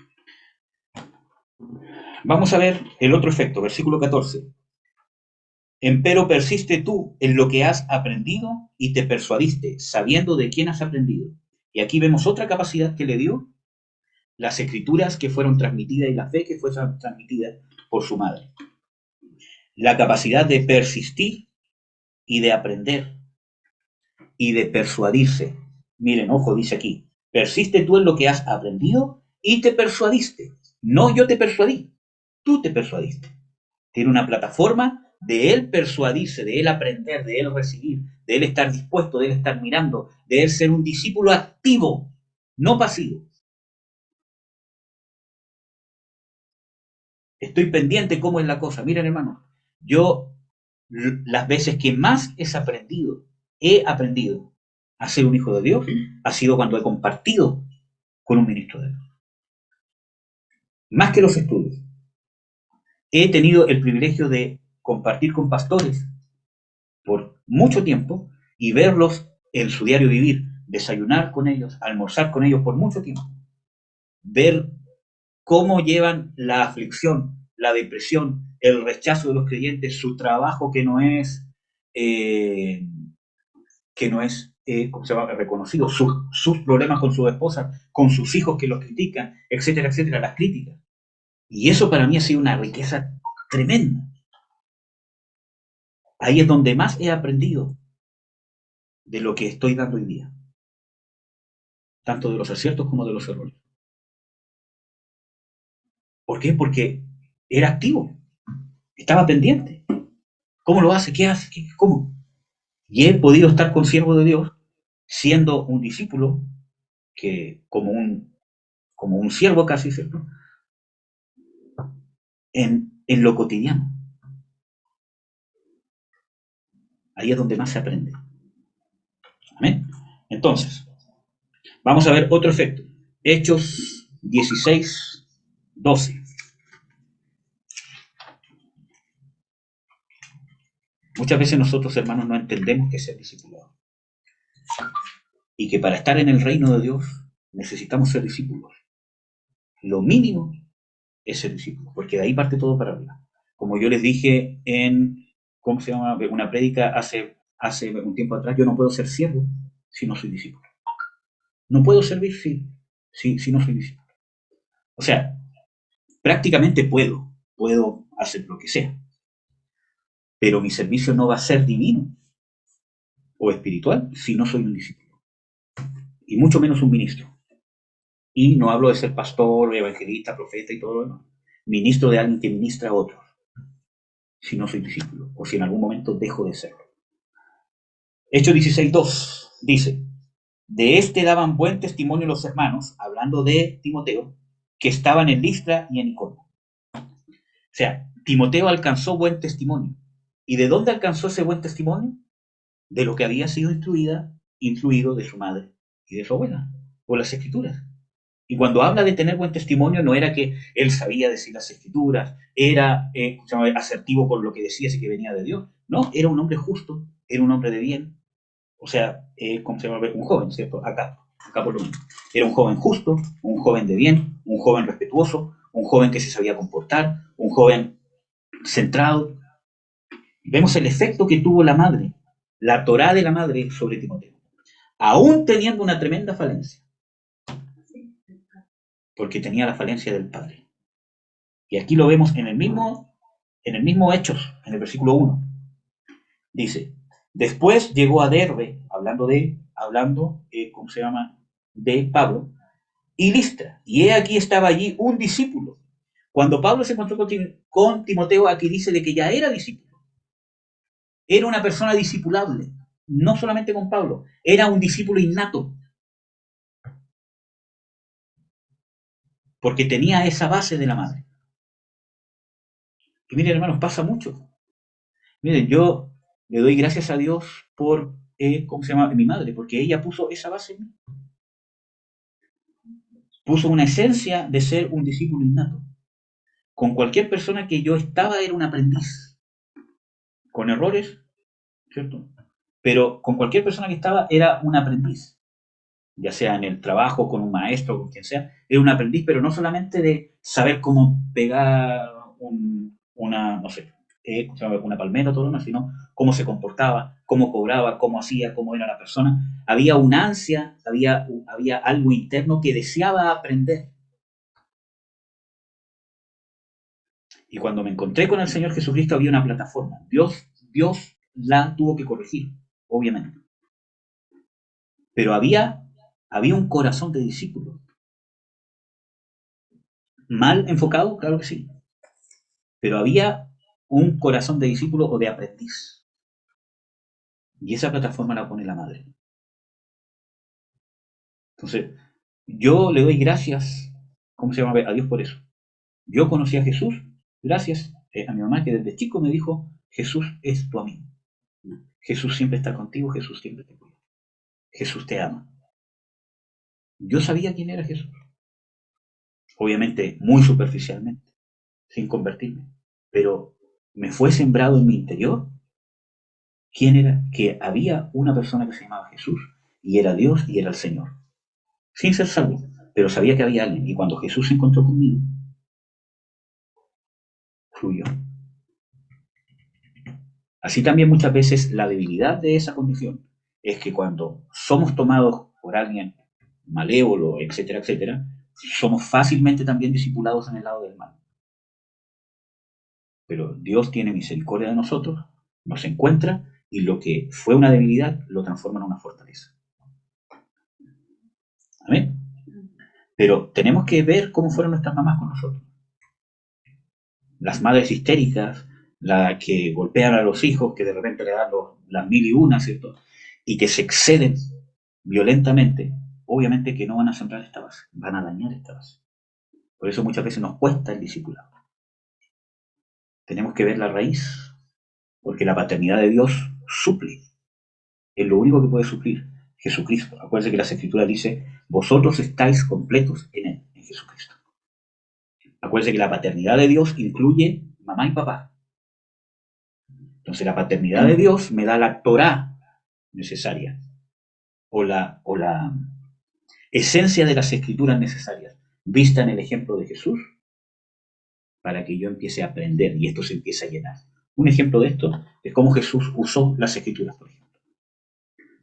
Vamos a ver el otro efecto, versículo 14. Empero persiste tú en lo que has aprendido y te persuadiste, sabiendo de quién has aprendido. Y aquí vemos otra capacidad que le dio, las escrituras que fueron transmitidas y la fe que fue transmitida por su madre. La capacidad de persistir y de aprender y de persuadirse. Miren, ojo, dice aquí, persiste tú en lo que has aprendido y te persuadiste. No yo te persuadí, tú te persuadiste. Tiene una plataforma de él persuadirse, de él aprender, de él recibir, de él estar dispuesto, de él estar mirando, de él ser un discípulo activo, no pasivo. Estoy pendiente cómo es la cosa. Miren, hermano, yo las veces que más he aprendido a ser un hijo de Dios, ha sido cuando he compartido con un ministro de Dios. Más que los estudios. He tenido el privilegio de compartir con pastores por mucho tiempo y verlos en su diario vivir, desayunar con ellos, almorzar con ellos por mucho tiempo. Ver cómo llevan la aflicción, la depresión, el rechazo de los creyentes, su trabajo que no es ¿cómo se llama? Reconocido, sus problemas con su esposa, con sus hijos que los critican, etcétera, etcétera, las críticas. Y eso para mí ha sido una riqueza tremenda. Ahí es donde más he aprendido de lo que estoy dando hoy día. Tanto de los aciertos como de los errores. ¿Por qué? Porque era activo. Estaba pendiente. ¿Cómo lo hace? ¿Qué hace? ¿Cómo? Y he podido estar con siervo de Dios siendo un discípulo que como un siervo casi, ¿cierto? En lo cotidiano. Ahí es donde más se aprende. ¿Amén? Entonces, vamos a ver otro efecto. Hechos 16, 12. Muchas veces nosotros, hermanos, no entendemos qué es ser discipulado. Y que para estar en el reino de Dios necesitamos ser discípulos. Lo mínimo es ser discípulos, porque de ahí parte todo para arriba. Como yo les dije en, ¿cómo se llama? Una prédica hace un tiempo atrás, yo no puedo ser siervo si no soy discípulo. No puedo servir si no soy discípulo. O sea, prácticamente puedo hacer lo que sea, pero mi servicio no va a ser divino o espiritual si no soy un discípulo, y mucho menos un ministro. Y no hablo de ser pastor, evangelista, profeta y todo lo demás. Ministro de alguien que ministra a otros, si no soy discípulo, o si en algún momento dejo de serlo. Hechos 16:2 dice, De este daban buen testimonio los hermanos, hablando de Timoteo, que estaban en Listra y en Iconio. O sea, Timoteo alcanzó buen testimonio. ¿Y de dónde alcanzó ese buen testimonio? De lo que había sido influido de su madre y de su abuela, por las escrituras. Y cuando habla de tener buen testimonio, no era que él sabía decir las escrituras, era asertivo con lo que decía, así que venía de Dios. No, era un hombre justo, era un hombre de bien. O sea, ¿cómo se llama? Un joven, ¿cierto? Acá por lo menos. Era un joven justo, un joven de bien, un joven respetuoso, un joven que se sabía comportar, un joven centrado. Vemos el efecto que tuvo la madre, la Torá de la madre sobre Timoteo, aún teniendo una tremenda falencia, porque tenía la falencia del padre. Y aquí lo vemos en el mismo Hechos, en el versículo 1. Dice, después llegó a Derbe, ¿cómo se llama? De Pablo, y Listra. Y he aquí estaba allí un discípulo. Cuando Pablo se encontró con Timoteo, aquí dice de que ya era discípulo. Era una persona discipulable. No solamente con Pablo, era un discípulo innato. Porque tenía esa base de la madre. Y miren, hermanos, pasa mucho. Miren, yo le doy gracias a Dios por, ¿cómo se llama? Mi madre, porque ella puso esa base en mí. Puso una esencia de ser un discípulo innato. Con cualquier persona que yo estaba era un aprendiz. Con errores, ¿cierto? Pero con cualquier persona que estaba era un aprendiz. Ya sea en el trabajo, con un maestro, con quien sea, era un aprendiz, pero no solamente de saber cómo pegar no sé, una palmera o todo lo demás, sino cómo se comportaba, cómo cobraba, cómo hacía, cómo era la persona. Había una ansia, había algo interno que deseaba aprender. Y cuando me encontré con el Señor Jesucristo había una plataforma. Dios la tuvo que corregir, obviamente. Pero había un corazón de discípulo. Mal enfocado, claro que sí. Pero había un corazón de discípulo o de aprendiz. Y esa plataforma la pone la madre. Entonces, yo le doy gracias, ¿cómo se llama? A Dios por eso. Yo conocí a Jesús gracias a mi mamá que desde chico me dijo, Jesús es tu amigo. Jesús siempre está contigo, Jesús siempre te cuida. Jesús te ama. Yo sabía quién era Jesús. Obviamente muy superficialmente, sin convertirme. Pero me fue sembrado en mi interior quién era, que había una persona que se llamaba Jesús y era Dios y era el Señor. Sin ser salvo, pero sabía que había alguien. Y cuando Jesús se encontró conmigo, fluyó. Así también muchas veces la debilidad de esa condición es que cuando somos tomados por alguien malévolo, etcétera, etcétera, somos fácilmente también discipulados en el lado del mal. Pero Dios tiene misericordia de nosotros, nos encuentra y lo que fue una debilidad lo transforma en una fortaleza. Amén. Pero tenemos que ver cómo fueron nuestras mamás con nosotros. Las madres histéricas, las que golpean a los hijos, que de repente le dan las mil y una, ¿cierto? Y que se exceden violentamente, obviamente que no van a sembrar esta base, van a dañar esta base. Por eso muchas veces nos cuesta el discipulado. Tenemos que ver la raíz, porque la paternidad de Dios suple. Es lo único que puede suplir Jesucristo. Acuérdense que las Escrituras dice, vosotros estáis completos en Él, en Jesucristo. Acuérdense que la paternidad de Dios incluye mamá y papá. Entonces la paternidad de Dios me da la Torá necesaria o la esencia de las Escrituras necesarias, vista en el ejemplo de Jesús, para que yo empiece a aprender y esto se empiece a llenar. Un ejemplo de esto es cómo Jesús usó las Escrituras, por ejemplo.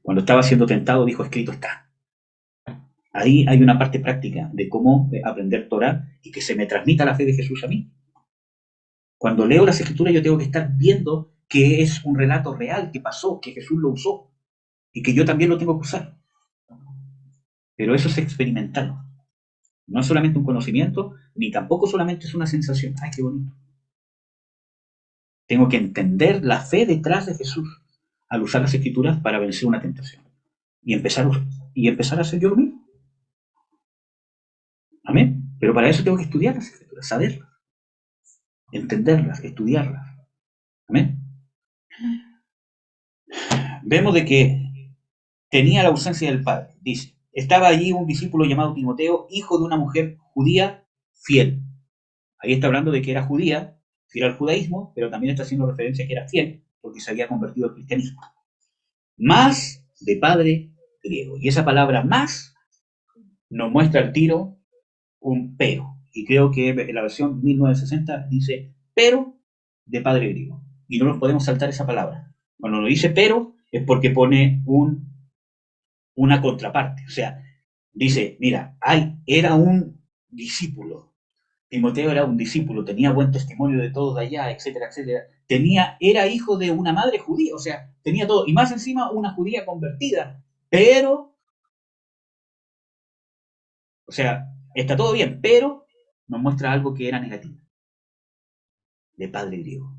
Cuando estaba siendo tentado dijo, escrito está. Ahí hay una parte práctica de cómo aprender Torah y que se me transmita la fe de Jesús a mí. Cuando leo las Escrituras yo tengo que estar viendo que es un relato real, que pasó, que Jesús lo usó y que yo también lo tengo que usar. Pero eso es experimental. No es solamente un conocimiento, ni tampoco solamente es una sensación. ¡Ay, qué bonito! Tengo que entender la fe detrás de Jesús al usar las Escrituras para vencer una tentación y empezar y empezar a hacer yo lo mismo. Amén. Pero para eso tengo que estudiar las Escrituras, saberlas, entenderlas, estudiarlas. Amén. Vemos de que tenía la ausencia del padre. Dice, estaba allí un discípulo llamado Timoteo, hijo de una mujer judía fiel. Ahí está hablando de que era judía, fiel al judaísmo, pero también está haciendo referencia a que era fiel, porque se había convertido al cristianismo. Más de padre griego. Y esa palabra más nos muestra al tiro un pero. Y creo que en la versión 1960 dice pero de padre griego. Y no nos podemos saltar esa palabra. Cuando nos dice pero es porque pone una contraparte. O sea, dice, mira, era un discípulo. Timoteo era un discípulo, tenía buen testimonio de todos de allá, etcétera, etcétera. Era hijo de una madre judía, o sea, tenía todo. Y más encima una judía convertida. Pero, o sea, está todo bien, pero nos muestra algo que era negativo. De padre griego.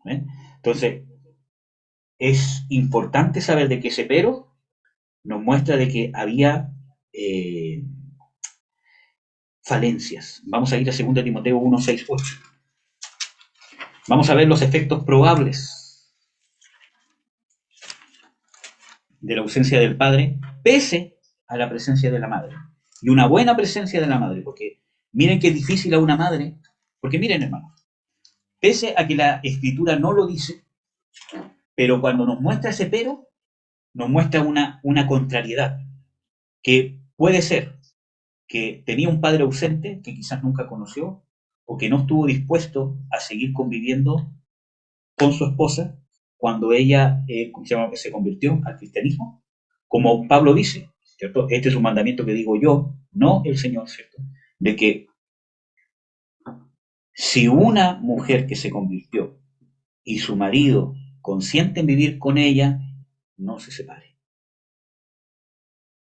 ¿Ven? Entonces, es importante saber de que ese pero nos muestra de que había falencias. Vamos a ir a 2 Timoteo 1, 6, 8. Vamos a ver los efectos probables de la ausencia del padre, pese a la presencia de la madre. Y una buena presencia de la madre, porque miren qué difícil a una madre, porque miren, hermanos, pese a que la escritura no lo dice, pero cuando nos muestra ese pero, nos muestra una contrariedad, que puede ser que tenía un padre ausente que quizás nunca conoció, o que no estuvo dispuesto a seguir conviviendo con su esposa cuando ella se convirtió al cristianismo, como Pablo dice, ¿cierto? Este es un mandamiento que digo yo, no el Señor, ¿cierto? De que si una mujer que se convirtió y su marido consiente en vivir con ella, no se separe,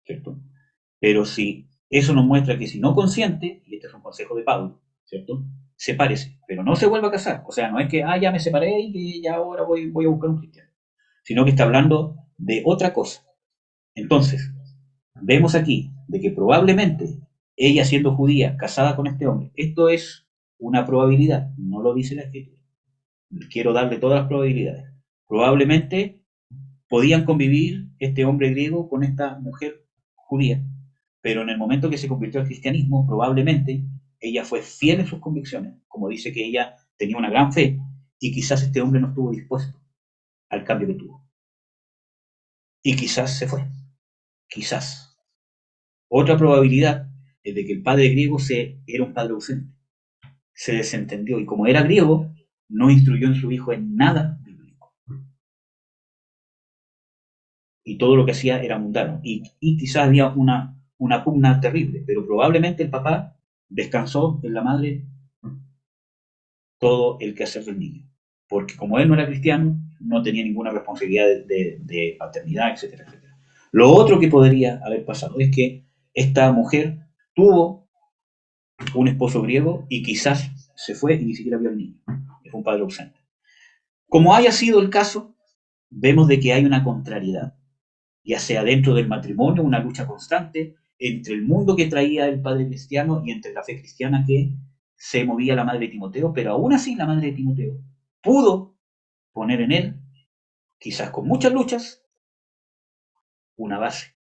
¿cierto? Pero si eso nos muestra que si no consiente, y este es un consejo de Pablo, ¿cierto? Sepárese, pero no se vuelva a casar. O sea, no es que, ya me separé y que ya ahora voy a buscar un cristiano, sino que está hablando de otra cosa. Entonces, vemos aquí de que probablemente ella siendo judía, casada con este hombre, esto es una probabilidad, no lo dice la escritura. Quiero darle todas las probabilidades. Probablemente podían convivir este hombre griego con esta mujer judía, pero en el momento que se convirtió al cristianismo, probablemente ella fue fiel en sus convicciones, como dice que ella tenía una gran fe, y quizás este hombre no estuvo dispuesto al cambio que tuvo. Y quizás se fue. Quizás. Otra probabilidad es de que el padre griego era un padre ausente. Se desentendió y como era griego, no instruyó en su hijo en nada bíblico. Y todo lo que hacía era mundano. Y quizás había una pugna terrible, pero probablemente el papá descansó en la madre todo el quehacer del niño. Porque como él no era cristiano, no tenía ninguna responsabilidad de paternidad, etcétera, etcétera. Lo otro que podría haber pasado es que esta mujer tuvo un esposo griego y quizás se fue y ni siquiera vio al niño. Es un padre ausente. Como haya sido el caso, vemos de que hay una contrariedad, ya sea dentro del matrimonio, una lucha constante entre el mundo que traía el padre cristiano y entre la fe cristiana que se movía la madre de Timoteo, pero aún así la madre de Timoteo pudo poner en él, quizás con muchas luchas, una base,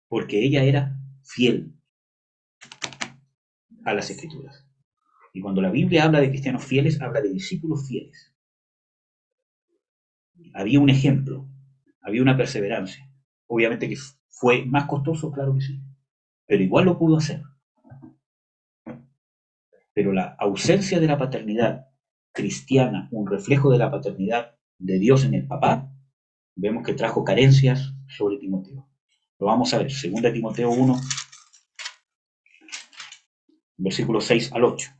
porque ella era fiel a las escrituras. Y cuando la Biblia habla de cristianos fieles, habla de discípulos fieles. Había un ejemplo, había una perseverancia. Obviamente que fue más costoso, claro que sí, pero igual lo pudo hacer. Pero la ausencia de la paternidad cristiana, un reflejo de la paternidad de Dios en el papá, vemos que trajo carencias sobre Timoteo. Lo vamos a ver, 2 Timoteo 1, versículos 6 al 8.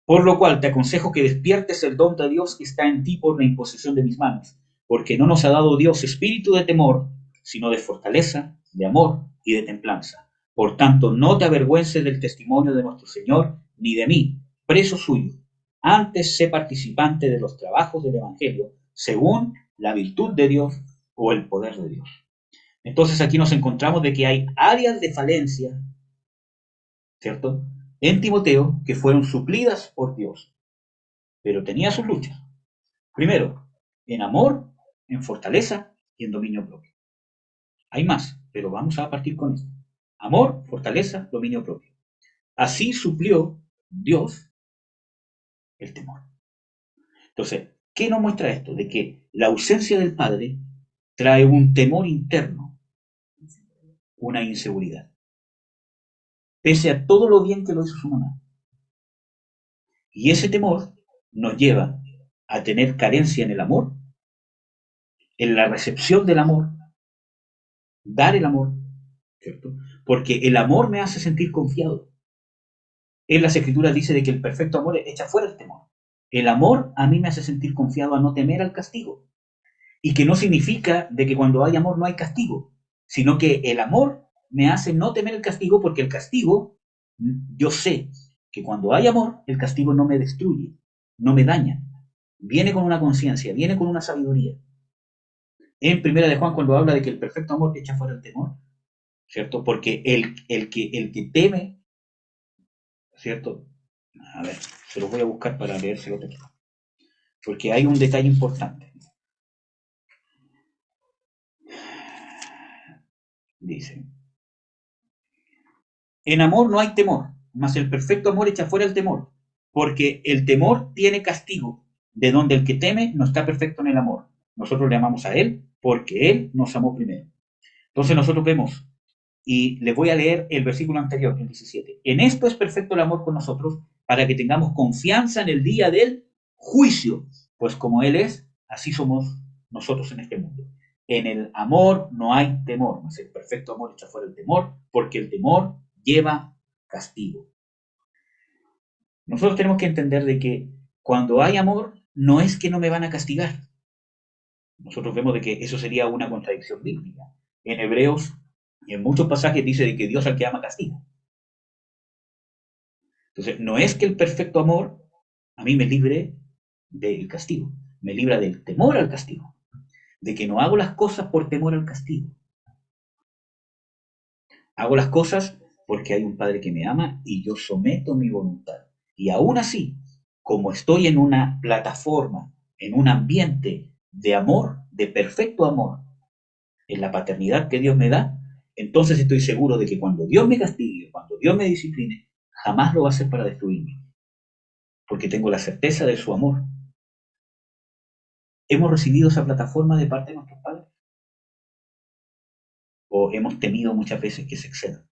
Por lo cual te aconsejo que despiertes el don de Dios que está en ti por la imposición de mis manos, porque no nos ha dado Dios espíritu de temor, sino de fortaleza, de amor y de templanza. Por tanto, no te avergüences del testimonio de nuestro Señor, ni de mí, preso suyo. Antes sé participante de los trabajos del Evangelio, según la virtud de Dios o el poder de Dios. Entonces aquí nos encontramos de que hay áreas de falencia, ¿cierto?, en Timoteo que fueron suplidas por Dios, pero tenía sus luchas. Primero, en amor, en fortaleza y en dominio propio. Hay más, pero vamos a partir con esto. Amor, fortaleza, dominio propio. Así suplió Dios el temor. Entonces, ¿qué nos muestra esto? De que la ausencia del Padre trae un temor interno, una inseguridad, pese a todo lo bien que lo hizo su mamá. Y ese temor nos lleva a tener carencia en el amor, en la recepción del amor, dar el amor, ¿cierto? Porque el amor me hace sentir confiado. En las Escrituras dice de que el perfecto amor echa fuera el temor. El amor a mí me hace sentir confiado a no temer al castigo. Y que no significa de que cuando hay amor no hay castigo, sino que el amor me hace no temer el castigo porque el castigo, yo sé que cuando hay amor, el castigo no me destruye, no me daña. Viene con una conciencia, viene con una sabiduría. En Primera de Juan, cuando habla de que el perfecto amor echa fuera el temor, ¿cierto? Porque el que teme, ¿cierto? A ver, se lo voy a buscar para leérselo texto. Porque hay un detalle importante. Dice, en amor no hay temor, mas el perfecto amor echa fuera el temor, porque el temor tiene castigo, de donde el que teme no está perfecto en el amor. Nosotros le amamos a Él porque Él nos amó primero. Entonces nosotros vemos, y les voy a leer el versículo anterior, el 17. En esto es perfecto el amor con nosotros, para que tengamos confianza en el día del juicio, pues como Él es, así somos nosotros en este mundo. En el amor no hay temor, mas el perfecto amor echa fuera el temor, porque el temor lleva castigo. Nosotros tenemos que entender de que cuando hay amor, no es que no me van a castigar. Nosotros vemos de que eso sería una contradicción bíblica. En Hebreos, en muchos pasajes dice de que Dios al que ama castiga. Entonces, no es que el perfecto amor a mí me libre del castigo, me libra del temor al castigo, de que no hago las cosas por temor al castigo. Hago las cosas porque hay un Padre que me ama y yo someto mi voluntad. Y aún así, como estoy en una plataforma, en un ambiente de amor, de perfecto amor, en la paternidad que Dios me da, entonces estoy seguro de que cuando Dios me castigue, cuando Dios me discipline, jamás lo va a hacer para destruirme, porque tengo la certeza de su amor. ¿Hemos recibido esa plataforma de parte de nuestros padres? ¿O hemos temido muchas veces que se excedan?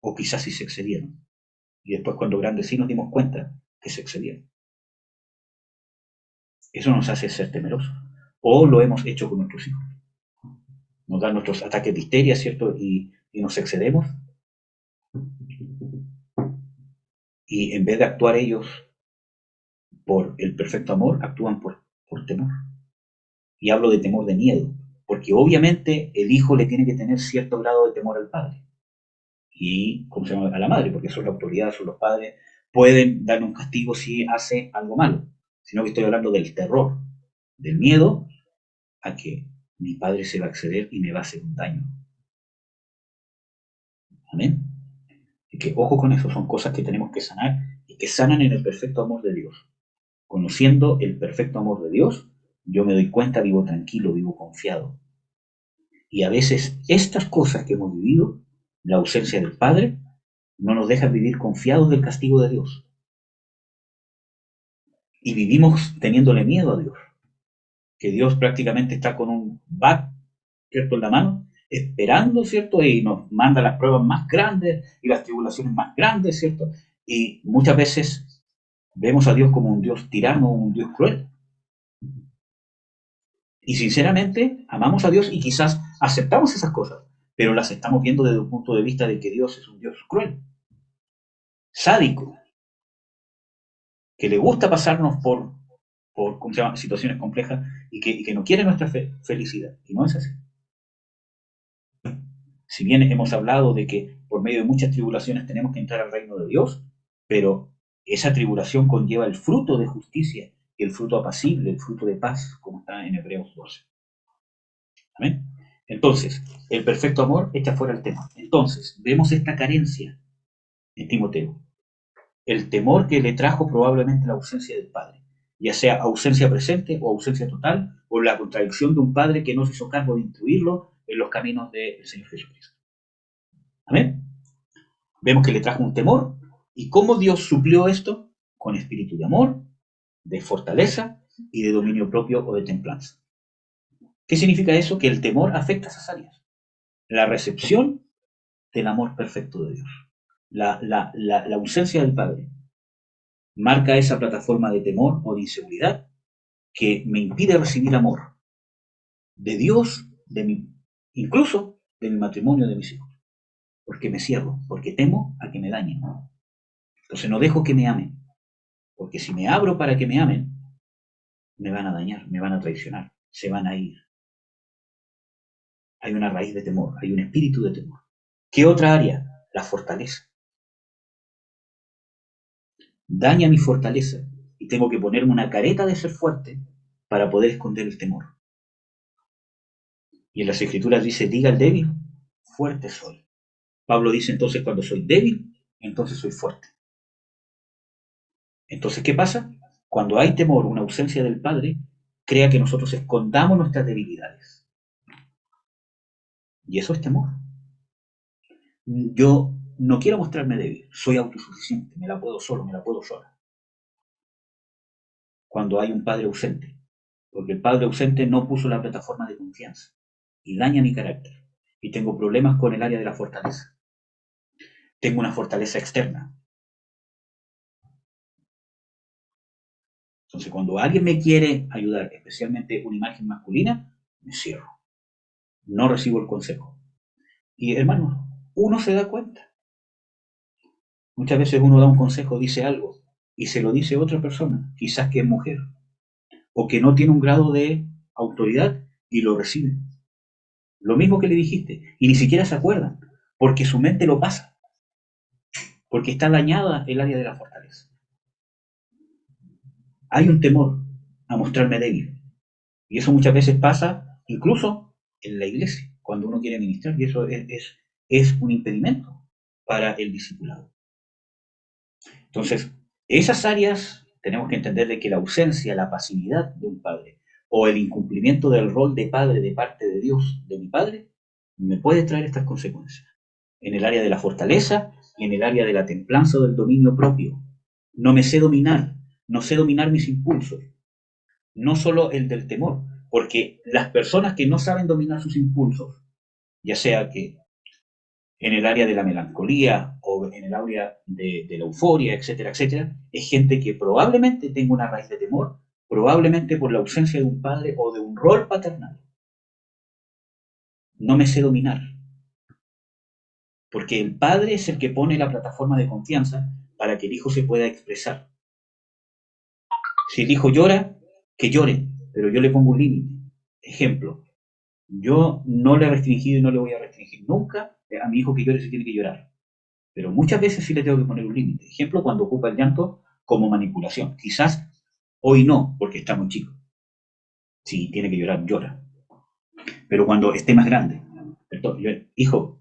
O quizás sí se excedieron. Y después cuando grandes sí nos dimos cuenta que se excedieron. Eso nos hace ser temerosos. O lo hemos hecho con nuestros hijos. Nos dan nuestros ataques de histeria, ¿cierto? Y nos excedemos. Y en vez de actuar ellos por el perfecto amor, actúan por temor. Y hablo de temor de miedo, porque obviamente el hijo le tiene que tener cierto grado de temor al padre. Y, ¿cómo se llama? A la madre, porque son la autoridad, son los padres, pueden darle un castigo si hace algo malo. Sino que estoy hablando del terror, del miedo a que mi padre se va a exceder y me va a hacer un daño. Amén. Y que ojo con eso, son cosas que tenemos que sanar y que sanan en el perfecto amor de Dios. Conociendo el perfecto amor de Dios, yo me doy cuenta, vivo tranquilo, vivo confiado. Y a veces estas cosas que hemos vivido, la ausencia del Padre, no nos deja vivir confiados del castigo de Dios. Y vivimos teniéndole miedo a Dios. Que Dios prácticamente está con un bat, ¿cierto?, en la mano, esperando, ¿cierto? Y nos manda las pruebas más grandes y las tribulaciones más grandes, ¿cierto? Y muchas veces vemos a Dios como un Dios tirano, un Dios cruel. Y sinceramente amamos a Dios y quizás aceptamos esas cosas, pero las estamos viendo desde un punto de vista de que Dios es un Dios cruel, sádico, que le gusta pasarnos por ¿cómo se llama?, situaciones complejas y que no quiere nuestra felicidad. Y no es así. Si bien hemos hablado de que por medio de muchas tribulaciones tenemos que entrar al reino de Dios, pero esa tribulación conlleva el fruto de justicia el fruto apacible, el fruto de paz, como está en Hebreos 12. ¿Amén? Entonces, el perfecto amor echa fuera el temor. Entonces, vemos esta carencia en Timoteo. El temor que le trajo probablemente la ausencia del padre, ya sea ausencia presente o ausencia total, o la contradicción de un padre que no se hizo cargo de instruirlo en los caminos del Señor Jesucristo. ¿Amén? Vemos que le trajo un temor. ¿Y cómo Dios suplió esto? Con espíritu de amor, de fortaleza y de dominio propio o de templanza. ¿Qué significa eso? Que el temor afecta a esas áreas. La recepción del amor perfecto de Dios. La ausencia del Padre marca esa plataforma de temor o de inseguridad que me impide recibir amor de Dios, incluso de mi matrimonio, de mis hijos. Porque me cierro, porque temo a que me dañen. Entonces no dejo que me amen. Porque si me abro para que me amen, me van a dañar, me van a traicionar, se van a ir. Hay una raíz de temor, hay un espíritu de temor. ¿Qué otra área? La fortaleza. Daña mi fortaleza y tengo que ponerme una careta de ser fuerte para poder esconder el temor. Y en las Escrituras dice, diga al débil, fuerte soy. Pablo dice entonces, cuando soy débil, entonces soy fuerte. Entonces, ¿qué pasa? Cuando hay temor, una ausencia del Padre, crea que nosotros escondamos nuestras debilidades. Y eso es temor. Yo no quiero mostrarme débil, soy autosuficiente, me la puedo solo, me la puedo sola. Cuando hay un padre ausente, porque el padre ausente no puso la plataforma de confianza y daña mi carácter. Y tengo problemas con el área de la fortaleza. Tengo una fortaleza externa. Entonces, cuando alguien me quiere ayudar, especialmente una imagen masculina, me cierro. No recibo el consejo. Y hermanos, uno se da cuenta. Muchas veces uno da un consejo, dice algo, y se lo dice otra persona, quizás que es mujer, o que no tiene un grado de autoridad y lo recibe. Lo mismo que le dijiste, y ni siquiera se acuerdan, porque su mente lo pasa, porque está dañada el área de la fortaleza. Hay un temor a mostrarme débil, y eso muchas veces pasa incluso en la iglesia, cuando uno quiere ministrar, y eso es un impedimento para el discipulado. Entonces, esas áreas tenemos que entender de que la ausencia, la pasividad de un padre o el incumplimiento del rol de padre de parte de Dios, de mi padre, me puede traer estas consecuencias. En el área de la fortaleza y en el área de la templanza o del dominio propio. No me sé dominar, no sé dominar mis impulsos, no solo el del temor, porque las personas que no saben dominar sus impulsos, ya sea que en el área de la melancolía o en el área de la euforia, etcétera, etcétera, es gente que probablemente tenga una raíz de temor, probablemente por la ausencia de un padre o de un rol paternal. No me sé dominar, porque el padre es el que pone la plataforma de confianza para que el hijo se pueda expresar. Si el hijo llora, que llore, pero yo le pongo un límite. Ejemplo, yo no le he restringido y no le voy a restringir nunca a mi hijo que llore si tiene que llorar. Pero muchas veces sí le tengo que poner un límite. Ejemplo, cuando ocupa el llanto como manipulación. Quizás hoy no, porque está muy chico. Si tiene que llorar, llora. Pero cuando esté más grande, hijo,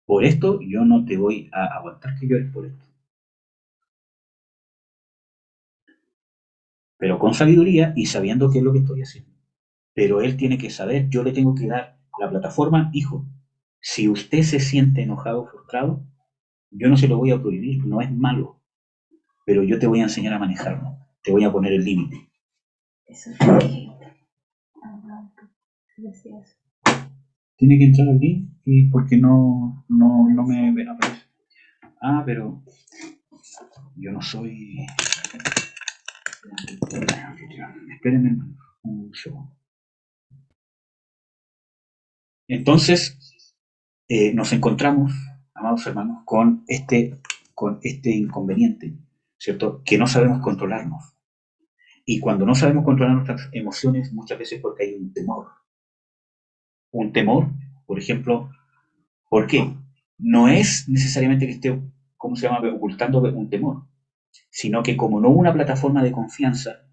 por esto yo no te voy a aguantar que llores por esto. Pero con sabiduría y sabiendo qué es lo que estoy haciendo. Pero él tiene que saber, yo le tengo que dar la plataforma, hijo, si usted se siente enojado o frustrado, yo no se lo voy a prohibir, no es malo, pero yo te voy a enseñar a manejarlo, te voy a poner el límite.
Eso es lo que decías.
Tiene que entrar aquí y porque no me aparece. Ah, pero yo no soy. Espérenme, hermano, un segundo. Entonces, nos encontramos, amados hermanos, con este inconveniente, ¿cierto? Que no sabemos controlarnos. Y cuando no sabemos controlar nuestras emociones, muchas veces porque hay un temor. Un temor, por ejemplo, ¿por qué? No es necesariamente que esté, ¿cómo se llama?, ocultando un temor, sino que como no hubo una plataforma de confianza,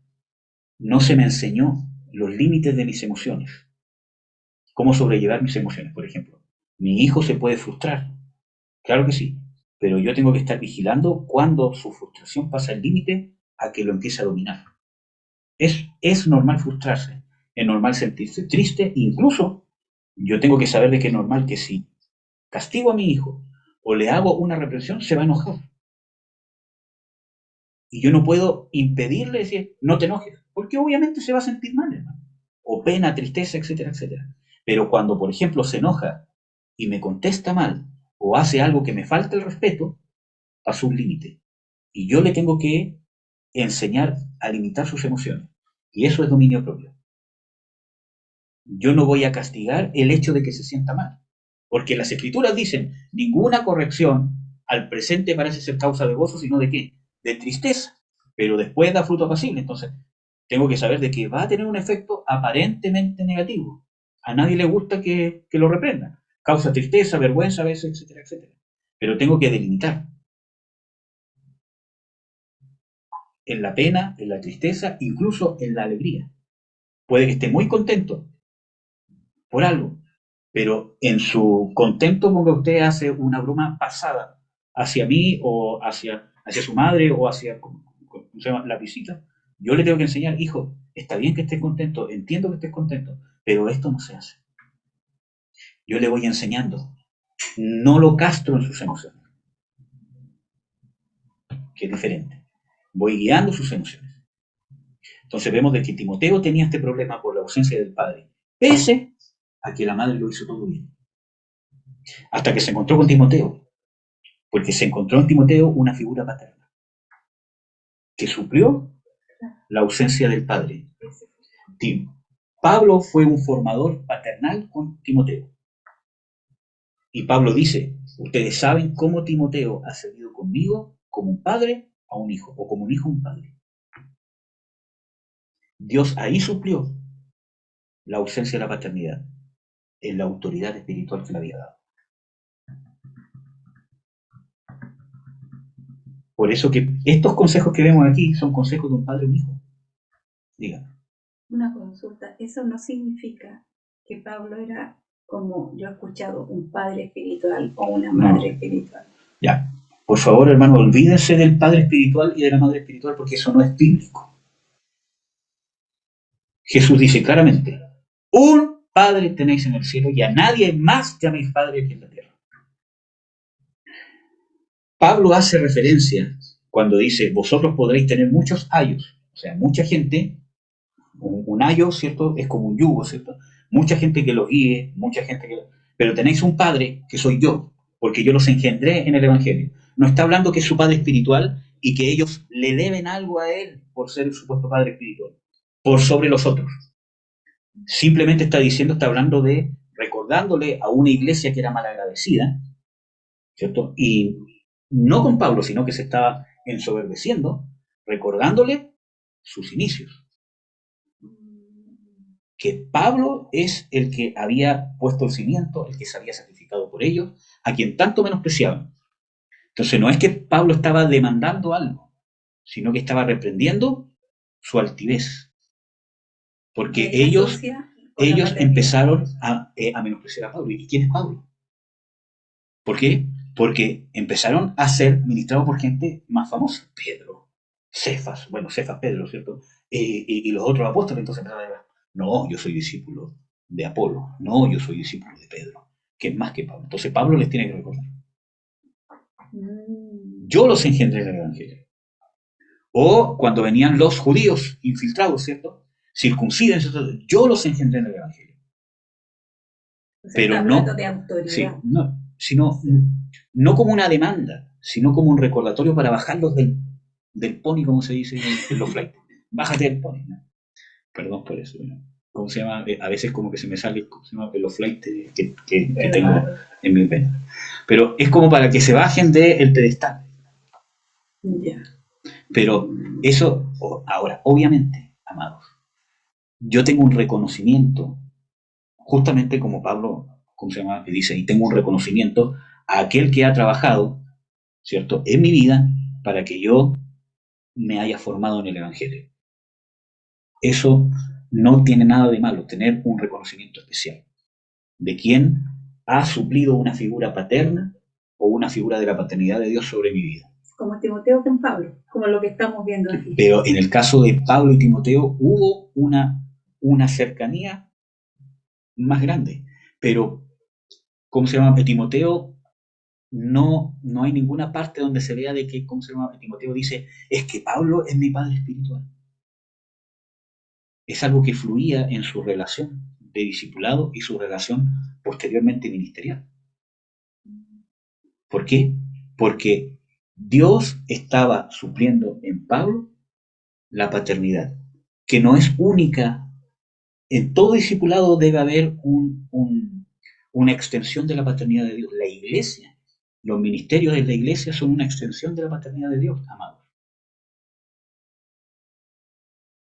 no se me enseñó los límites de mis emociones, cómo sobrellevar mis emociones, por ejemplo. Mi hijo se puede frustrar, claro que sí, pero yo tengo que estar vigilando cuando su frustración pasa el límite a que lo empiece a dominar. Es normal frustrarse, es normal sentirse triste, incluso yo tengo que saber de que es normal que si castigo a mi hijo o le hago una represión, se va a enojar. Y yo no puedo impedirle decir, no te enojes, porque obviamente se va a sentir mal, hermano. O pena, tristeza, etcétera, etcétera. Pero cuando, por ejemplo, se enoja y me contesta mal o hace algo que me falta el respeto, pasó un límite. Y yo le tengo que enseñar a limitar sus emociones. Y eso es dominio propio. Yo no voy a castigar el hecho de que se sienta mal. Porque las escrituras dicen, ninguna corrección al presente parece ser causa de gozo, sino de qué? De tristeza. Pero después da fruto apacible. Entonces, tengo que saber de que va a tener un efecto aparentemente negativo. A nadie le gusta que lo reprendan. Causa tristeza, vergüenza a veces, etcétera, etcétera. Pero tengo que delimitar. En la pena, en la tristeza, incluso en la alegría. Puede que esté muy contento por algo, pero en su contento, ponga usted, hace una broma pasada hacia mí o hacia su madre o hacia ¿cómo se llama? La visita. Yo le tengo que enseñar, hijo, está bien que estés contento, entiendo que estés contento, pero esto no se hace. Yo le voy enseñando, no lo castro en sus emociones, que es diferente. Voy guiando sus emociones. Entonces vemos de que Timoteo tenía este problema por la ausencia del padre, pese a que la madre lo hizo todo bien. Hasta que se encontró con Timoteo, porque se encontró en Timoteo una figura paterna, que suplió la ausencia del padre. Pablo fue un formador paternal con Timoteo. Y Pablo dice, ustedes saben cómo Timoteo ha servido conmigo como un padre a un hijo, o como un hijo a un padre. Dios ahí suplió la ausencia de la paternidad, en la autoridad espiritual que le había dado. Por eso que estos consejos que vemos aquí son consejos de un padre a un hijo. Dígame.
Una consulta, eso no significa que Pablo era, como yo he escuchado, un padre espiritual o una madre espiritual.
Ya, por favor, hermano, olvídense del padre espiritual y de la madre espiritual porque eso no es bíblico. Jesús dice claramente, un padre tenéis en el cielo y a nadie más llaméis padre que en la tierra. Pablo hace referencia cuando dice, vosotros podréis tener muchos ayos, o sea, mucha gente, un ayo, ¿cierto? Es como un yugo, ¿cierto? Mucha gente que los guíe, mucha gente que... Pero tenéis un padre que soy yo, porque yo los engendré en el Evangelio. No está hablando que es su padre espiritual y que ellos le deben algo a él por ser el supuesto padre espiritual, por sobre los otros. Simplemente está diciendo, está hablando de, recordándole a una iglesia que era malagradecida, ¿cierto? Y no con Pablo, sino que se estaba ensoberbeciendo, recordándole sus inicios. Que Pablo es el que había puesto el cimiento, el que se había sacrificado por ellos, a quien tanto menospreciaban. Entonces no es que Pablo estaba demandando algo, sino que estaba reprendiendo su altivez. Porque ellos empezaron a menospreciar a Pablo. ¿Y quién es Pablo? ¿Por qué? Porque empezaron a ser ministrados por gente más famosa. Pedro, Cefas, Pedro, ¿cierto? Y los otros apóstoles entonces empezaron a decir, no, yo soy discípulo de Apolo, no, yo soy discípulo de Pedro, que es más que Pablo. Entonces Pablo les tiene que recordar. Yo los engendré en el Evangelio. O cuando venían los judíos infiltrados, ¿cierto? Circunciden, ¿cierto? Yo los engendré en el Evangelio. Pero no,
de autoridad.
Sí, no, sino no como una demanda, sino como un recordatorio para bajarlos del pony, como se dice en los flights. Bájate del pony, ¿no? Perdón por eso, ¿no? ¿Cómo se llama? A veces como que se me sale, ¿cómo se llama? Los flights que tengo en mi venas. Pero es como para que se bajen del pedestal.
Yeah.
Pero eso, ahora, obviamente, amados, yo tengo un reconocimiento, justamente como Pablo, ¿cómo se llama? Dice, y tengo un reconocimiento a aquel que ha trabajado, ¿cierto?, en mi vida para que yo me haya formado en el Evangelio. eso no tiene nada de malo, tener un reconocimiento especial de quien ha suplido una figura paterna o una figura de la paternidad de Dios sobre mi vida.
Como Timoteo con Pablo, como lo que estamos viendo aquí.
Pero en el caso de Pablo y Timoteo hubo una cercanía más grande. Pero, ¿cómo se llama? Timoteo no hay ninguna parte donde se vea de que, ¿cómo se llama? Timoteo dice, es que Pablo es mi padre espiritual. Es algo que fluía en su relación de discipulado y su relación posteriormente ministerial. ¿Por qué? Porque Dios estaba supliendo en Pablo la paternidad, que no es única. En todo discipulado debe haber una extensión de la paternidad de Dios. La iglesia, los ministerios de la iglesia son una extensión de la paternidad de Dios, amados.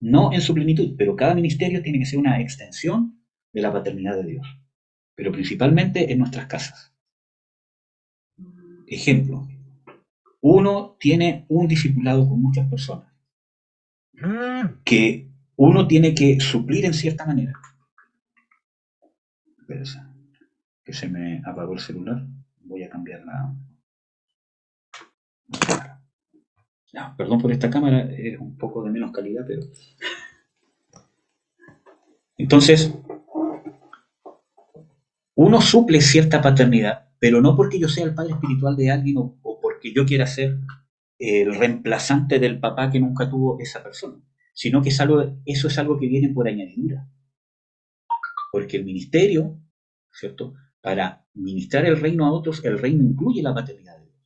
No en su plenitud, pero cada ministerio tiene que ser una extensión de la paternidad de Dios, pero principalmente en nuestras casas. Ejemplo, uno tiene un discipulado con muchas personas que uno tiene que suplir en cierta manera. Espérense, que se me apagó el celular. Voy a cambiar la cámara. Ya, perdón por esta cámara, es un poco de menos calidad, pero... Entonces, uno suple cierta paternidad, pero no porque yo sea el padre espiritual de alguien o porque yo quiera ser el reemplazante del papá que nunca tuvo esa persona, sino que eso es algo que viene por añadidura. Porque el ministerio, ¿cierto? Para ministrar el reino a otros, el reino incluye la paternidad de Dios.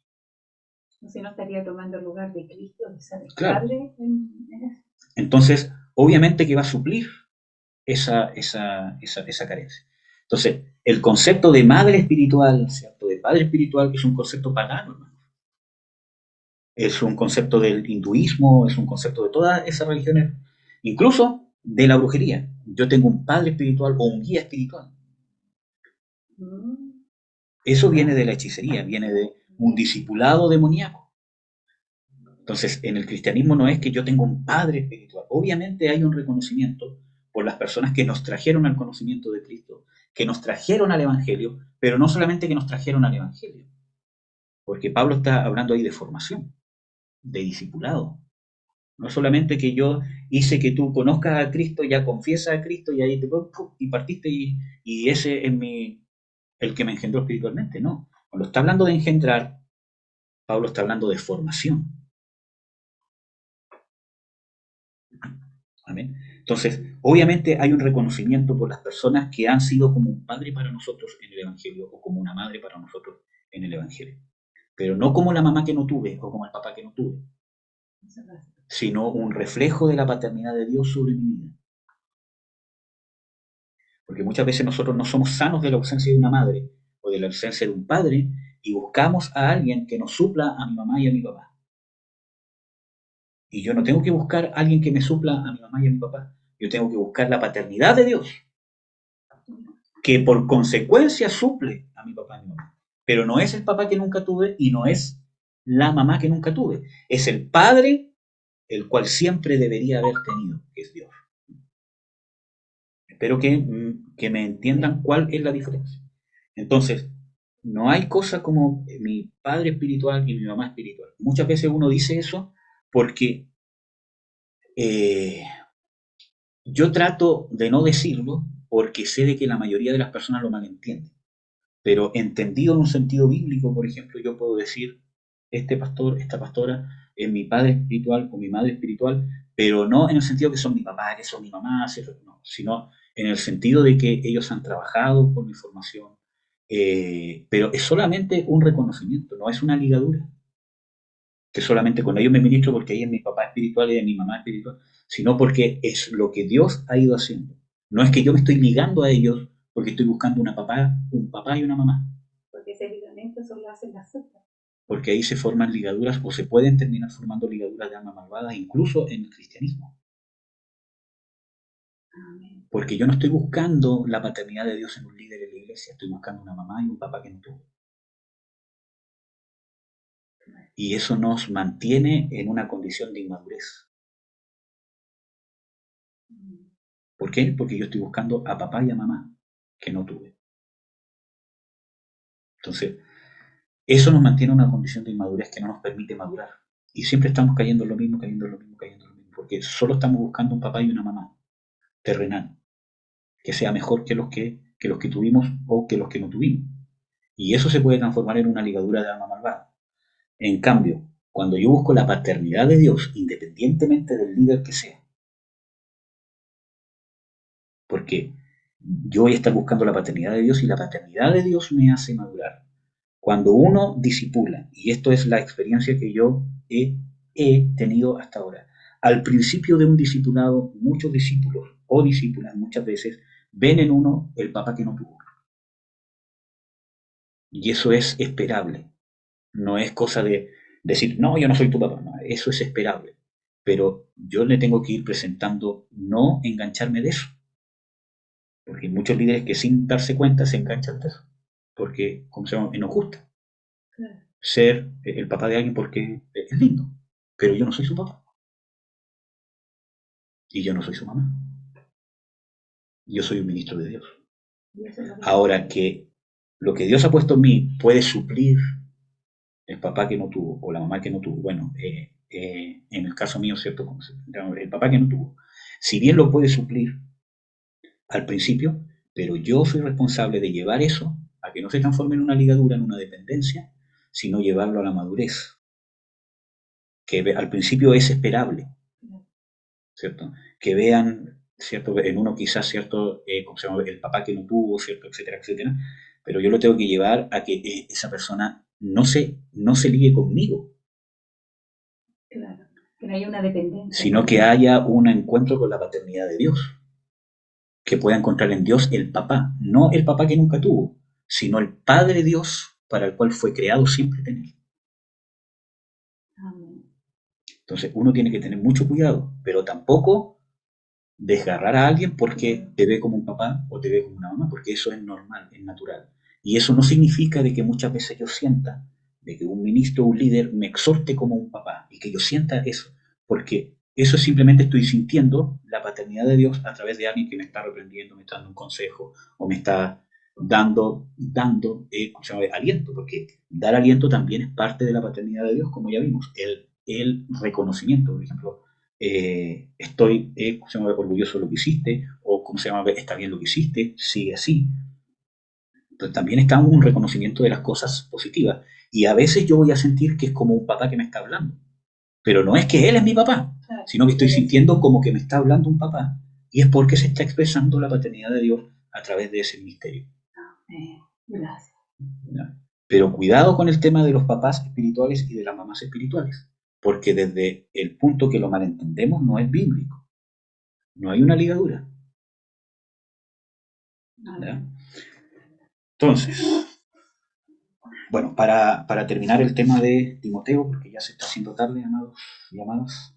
Si no estaría tomando el lugar de Cristo, de ser el
Claro.
Padre en eso.
Entonces, obviamente que va a suplir esa carencia. Entonces, el concepto de madre espiritual, ¿cierto? De padre espiritual, es un concepto pagano, hermano. Es un concepto del hinduismo, es un concepto de todas esas religiones, incluso de la brujería. Yo tengo un padre espiritual o un guía espiritual. Eso viene de la hechicería, viene de un discipulado demoníaco. Entonces, en el cristianismo no es que yo tenga un padre espiritual. Obviamente hay un reconocimiento por las personas que nos trajeron al conocimiento de Cristo, que nos trajeron al Evangelio, pero no solamente que nos trajeron al Evangelio, porque Pablo está hablando ahí de formación, de discipulado. No solamente que yo hice que tú conozcas a Cristo, ya confiesas a Cristo y ahí te y partiste y ese es el que me engendró espiritualmente. No. Cuando está hablando de engendrar, Pablo está hablando de formación. Amén. Entonces, obviamente hay un reconocimiento por las personas que han sido como un padre para nosotros en el Evangelio o como una madre para nosotros en el Evangelio. Pero no como la mamá que no tuve o como el papá que no tuve, sino un reflejo de la paternidad de Dios sobre mi vida. Porque muchas veces nosotros no somos sanos de la ausencia de una madre o de la ausencia de un padre y buscamos a alguien que nos supla a mi mamá y a mi papá. Y yo no tengo que buscar a alguien que me supla a mi mamá y a mi papá. Yo tengo que buscar la paternidad de Dios, que por consecuencia suple a mi papá y a mi mamá. Pero no es el papá que nunca tuve y no es la mamá que nunca tuve. Es el padre el cual siempre debería haber tenido, que es Dios. Espero que me entiendan cuál es la diferencia. Entonces, no hay cosa como mi padre espiritual y mi mamá espiritual. Muchas veces uno dice eso porque yo trato de no decirlo porque sé de que la mayoría de las personas lo malentienden. Pero entendido en un sentido bíblico, por ejemplo, yo puedo decir, este pastor, esta pastora, es mi padre espiritual o mi madre espiritual, pero no en el sentido que son mi papá, que son mi mamá, no, sino en el sentido de que ellos han trabajado por mi formación, pero es solamente un reconocimiento, no es una ligadura, que solamente con ellos me ministro porque ahí es mi papá espiritual y es mi mamá espiritual, sino porque es lo que Dios ha ido haciendo. No es que yo me estoy ligando a ellos porque estoy buscando un papá y una mamá.
Porque ese ligamento solo hace la secta.
Porque ahí se forman ligaduras o se pueden terminar formando ligaduras de alma malvada, incluso en el cristianismo.
Amén.
Porque yo no estoy buscando la paternidad de Dios en un líder de la iglesia, estoy buscando una mamá y un papá que no tuvo. Y eso nos mantiene en una condición de inmadurez. ¿Por qué? Porque yo estoy buscando a papá y a mamá que no tuve. Entonces, eso nos mantiene en una condición de inmadurez que no nos permite madurar. Y siempre estamos cayendo en lo mismo, cayendo en lo mismo, cayendo en lo mismo. Porque solo estamos buscando un papá y una mamá terrenal, que sea mejor que los que tuvimos o que los que no tuvimos. Y eso se puede transformar en una ligadura de alma malvada. En cambio, cuando yo busco la paternidad de Dios, independientemente del líder que sea, porque yo voy a estar buscando la paternidad de Dios y la paternidad de Dios me hace madurar. Cuando uno disipula, y esto es la experiencia que yo he tenido hasta ahora, al principio de un discipulado, muchos discípulos o discípulas muchas veces ven en uno el papá que no tuvo. Y eso es esperable. No es cosa de decir, no, yo no soy tu papá. No, eso es esperable. Pero yo le tengo que ir presentando, no engancharme de eso. Porque hay muchos líderes que sin darse cuenta se enganchan de eso. Porque, como se llama, nos gusta
Claro.
ser el papá de alguien porque es lindo. Pero yo no soy su papá. Y yo no soy su mamá. Yo soy un ministro de Dios.
Y eso es lo que
Ahora que lo que Dios ha puesto en mí puede suplir el papá que no tuvo o la mamá que no tuvo. Bueno, en el caso mío, ¿cierto? El papá que no tuvo. Si bien lo puede suplir al principio, pero yo soy responsable de llevar eso a que no se transforme en una ligadura, en una dependencia, sino llevarlo a la madurez, que al principio es esperable, ¿cierto? Que vean, ¿cierto? En uno quizás, ¿cierto? ¿Cómo se llama? El papá que no tuvo, ¿cierto? Etcétera, etcétera. Pero yo lo tengo que llevar a que esa persona no se ligue conmigo,
Claro, que no haya una dependencia.
sino que haya un encuentro con la paternidad de Dios, que pueda encontrar en Dios el papá, no el papá que nunca tuvo, sino el Padre Dios para el cual fue creado siempre tener.
Amén.
Entonces uno tiene que tener mucho cuidado, pero tampoco desgarrar a alguien porque te ve como un papá o te ve como una mamá, porque eso es normal, es natural. Y eso no significa de que muchas veces yo sienta de que un ministro o un líder me exhorte como un papá y que yo sienta eso, porque eso simplemente estoy sintiendo la paternidad de Dios a través de alguien que me está reprendiendo, me está dando un consejo o me está dando aliento, porque dar aliento también es parte de la paternidad de Dios, como ya vimos, el reconocimiento, por ejemplo, estoy ¿cómo se llama? Orgulloso de lo que hiciste, o ¿cómo se llama? Está bien lo que hiciste, sigue así. Entonces también está un reconocimiento de las cosas positivas. Y a veces yo voy a sentir que es como un papá que me está hablando. Pero no es que él es mi papá, sino que estoy sintiendo como que me está hablando un papá. Y es porque se está expresando la paternidad de Dios a través de ese misterio.
Gracias.
¿Ya? Pero cuidado con el tema de los papás espirituales y de las mamás espirituales. Porque desde el punto que lo malentendemos no es bíblico. No hay una ligadura. ¿Ya? Entonces, bueno, para terminar el tema de Timoteo, porque ya se está haciendo tarde, amados y amadas,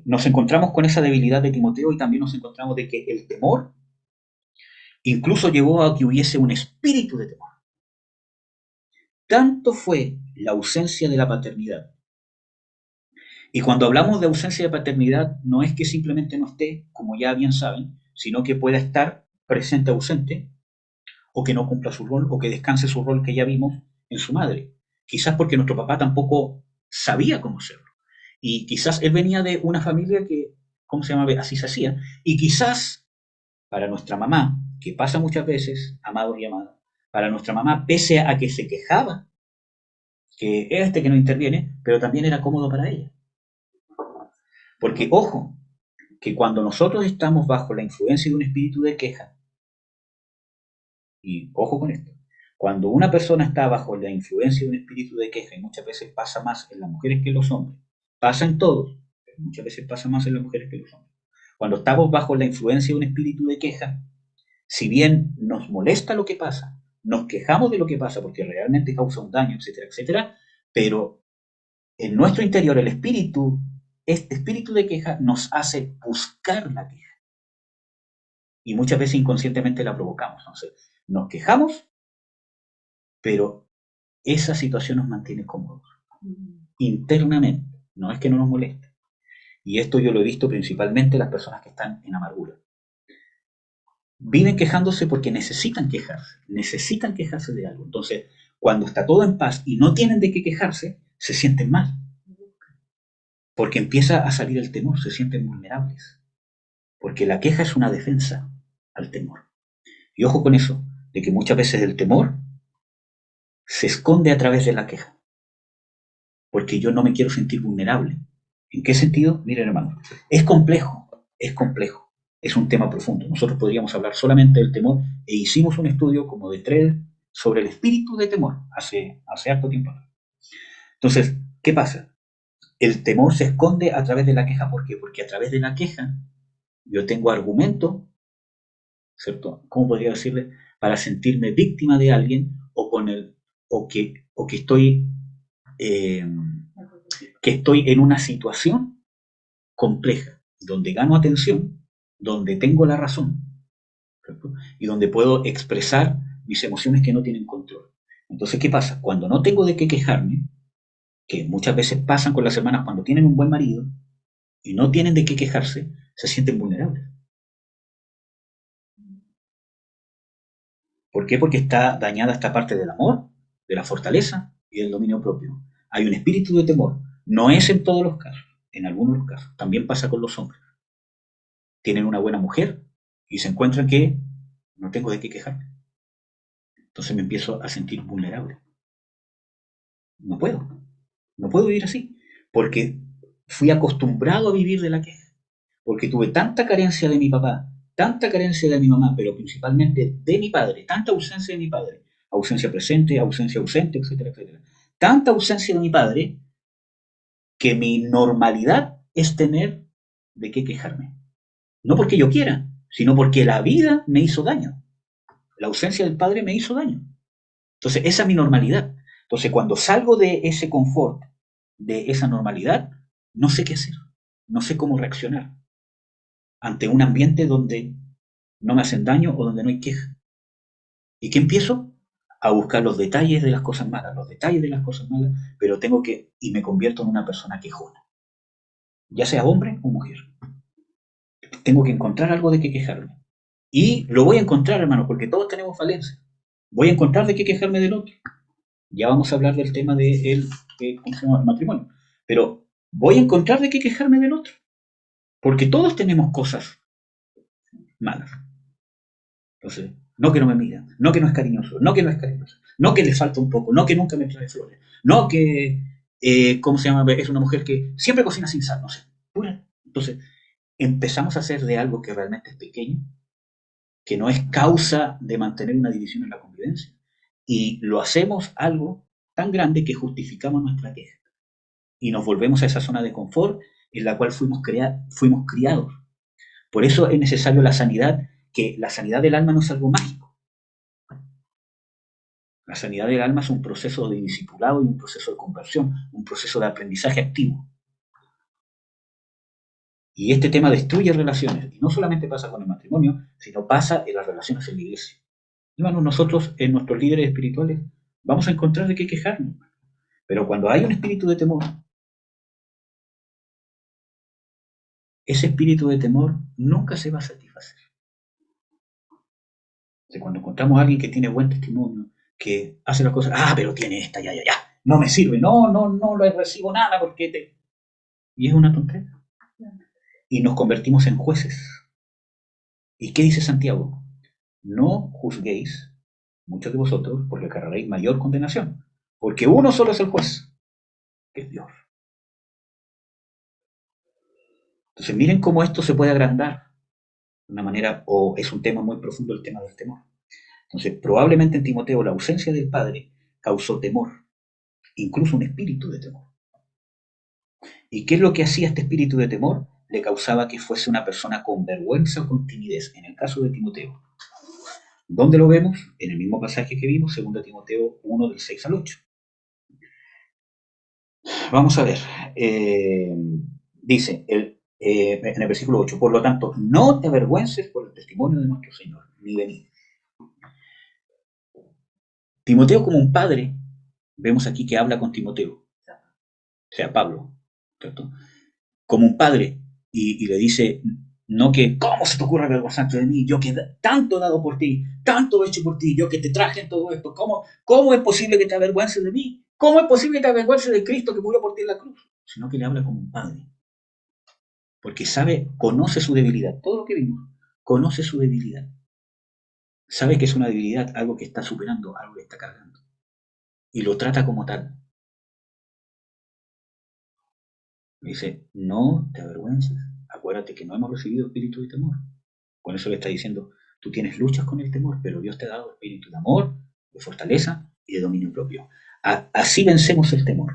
nos encontramos con esa debilidad de Timoteo y también nos encontramos de que el temor incluso llevó a que hubiese un espíritu de temor. Tanto fue la ausencia de la paternidad. Y cuando hablamos de ausencia de paternidad, no es que simplemente no esté, como ya bien saben, sino que pueda estar presente ausente, o que no cumpla su rol, o que descanse su rol que ya vimos en su madre. Quizás porque nuestro papá tampoco sabía cómo hacerlo. Y quizás él venía de una familia que, ¿cómo se llama? Así se hacía. Y quizás para nuestra mamá, que pasa muchas veces, amados y amadas, para nuestra mamá, pese a que se quejaba, que este que no interviene, pero también era cómodo para ella. Porque, ojo, que cuando nosotros estamos bajo la influencia de un espíritu de queja, y ojo con esto, cuando una persona está bajo la influencia de un espíritu de queja, y muchas veces pasa más en las mujeres que en los hombres, pasa en todos, pero muchas veces pasa más en las mujeres que en los hombres. Cuando estamos bajo la influencia de un espíritu de queja, si bien nos molesta lo que pasa, nos quejamos de lo que pasa porque realmente causa un daño, etcétera, etcétera, pero en nuestro interior el espíritu, este espíritu de queja nos hace buscar la queja. Y muchas veces inconscientemente la provocamos. Entonces, nos quejamos, pero esa situación nos mantiene cómodos internamente, no es que no nos moleste. y esto yo lo he visto principalmente en las personas que están en amargura. Viven quejándose porque necesitan quejarse de algo. Entonces, cuando está todo en paz y no tienen de qué quejarse, se sienten mal. Porque empieza a salir el temor, se sienten vulnerables. Porque la queja es una defensa al temor. Y ojo con eso, de que muchas veces el temor se esconde a través de la queja. Porque yo no me quiero sentir vulnerable. ¿En qué sentido? Miren, hermano, es complejo, es complejo. Es un tema profundo. Nosotros podríamos hablar solamente del temor e hicimos un estudio como de 3 sobre el espíritu de temor hace harto tiempo. Entonces, ¿qué pasa? El temor se esconde a través de la queja. ¿Por qué? Porque a través de la queja yo tengo argumento, ¿cierto? ¿Cómo podría decirle? Para sentirme víctima de alguien o que estoy en una situación compleja, donde gano atención, donde tengo la razón, ¿cierto? Y donde puedo expresar mis emociones que no tienen control. Entonces, ¿qué pasa? Cuando no tengo de qué quejarme, que muchas veces pasan con las hermanas cuando tienen un buen marido y no tienen de qué quejarse, se sienten vulnerables. ¿Por qué? Porque está dañada esta parte del amor, de la fortaleza y del dominio propio. Hay un espíritu de temor. No es en todos los casos, en algunos de los casos. También pasa con los hombres. Tienen una buena mujer y se encuentran que no tengo de qué quejarme. Entonces me empiezo a sentir vulnerable. No puedo vivir así, porque fui acostumbrado a vivir de la queja, porque tuve tanta carencia de mi papá, tanta carencia de mi mamá, pero principalmente de mi padre, tanta ausencia de mi padre, ausencia presente, ausencia ausente, etcétera, etcétera. Tanta ausencia de mi padre que mi normalidad es tener de qué quejarme. No porque yo quiera, sino porque la vida me hizo daño. La ausencia del padre me hizo daño. Entonces, esa es mi normalidad. Entonces, cuando salgo de ese confort, de esa normalidad, no sé qué hacer, no sé cómo reaccionar ante un ambiente donde no me hacen daño o donde no hay queja. ¿Y qué empiezo? A buscar los detalles de las cosas malas, pero y me convierto en una persona quejona, ya sea hombre o mujer. Tengo que encontrar algo de qué quejarme. Y lo voy a encontrar, hermano, porque todos tenemos falencias. Voy a encontrar de qué quejarme del otro. Ya vamos a hablar del tema del matrimonio. Pero voy a encontrar de qué quejarme del otro. Porque todos tenemos cosas malas. Entonces, no que no me mira, no que no es cariñoso, no que no es cariñoso, no que le falta un poco, no que nunca me trae flores, no que, ¿cómo se llama? Es una mujer que siempre cocina sin sal, no sé. Pura. Entonces, empezamos a hacer de algo que realmente es pequeño, que no es causa de mantener una división en la convivencia. Y lo hacemos algo tan grande que justificamos nuestra queja. Y nos volvemos a esa zona de confort en la cual fuimos criados. Por eso es necesario la sanidad, que la sanidad del alma no es algo mágico. La sanidad del alma es un proceso de discipulado y un proceso de conversión, un proceso de aprendizaje activo. Y este tema destruye relaciones. Y no solamente pasa con el matrimonio, sino pasa en las relaciones en la iglesia. Hermanos, nosotros, en nuestros líderes espirituales, vamos a encontrar de qué quejarnos. Pero cuando hay un espíritu de temor, ese espíritu de temor nunca se va a satisfacer. O sea, cuando encontramos a alguien que tiene buen testimonio, que hace las cosas, pero tiene esta, ya, no me sirve, no le recibo nada porque Y es una tontería. Y nos convertimos en jueces. ¿Y qué dice Santiago? No juzguéis, muchos de vosotros, porque cargaréis mayor condenación. Porque uno solo es el juez, que es Dios. Entonces miren cómo esto se puede agrandar de una manera, o es un tema muy profundo el tema del temor. Entonces, probablemente en Timoteo la ausencia del padre causó temor, incluso un espíritu de temor. ¿Y qué es lo que hacía este espíritu de temor? Le causaba que fuese una persona con vergüenza o con timidez, en el caso de Timoteo. ¿Dónde lo vemos? En el mismo pasaje que vimos, 2 Timoteo 1, del 6 al 8. Vamos a ver. Dice en el versículo 8, por lo tanto, no te avergüences por el testimonio de nuestro Señor, ni de mí. Timoteo como un padre, vemos aquí que habla con Timoteo, o sea, Pablo, ¿cierto? como un padre y le dice, no que, ¿cómo se te ocurre avergonzarte de mí? Yo que tanto he dado por ti, tanto he hecho por ti, yo que te traje en todo esto, ¿cómo es posible que te avergüences de mí? ¿Cómo es posible que te avergüences de Cristo que murió por ti en la cruz? Sino que le habla como un padre. Porque sabe, conoce su debilidad. Todo lo que vimos, conoce su debilidad. Sabe que es una debilidad, algo que está superando, algo que está cargando. Y lo trata como tal. Dice, no te avergüences. Acuérdate que no hemos recibido espíritu de temor. Con eso le está diciendo, tú tienes luchas con el temor, pero Dios te ha dado espíritu de amor, de fortaleza y de dominio propio. Así vencemos el temor.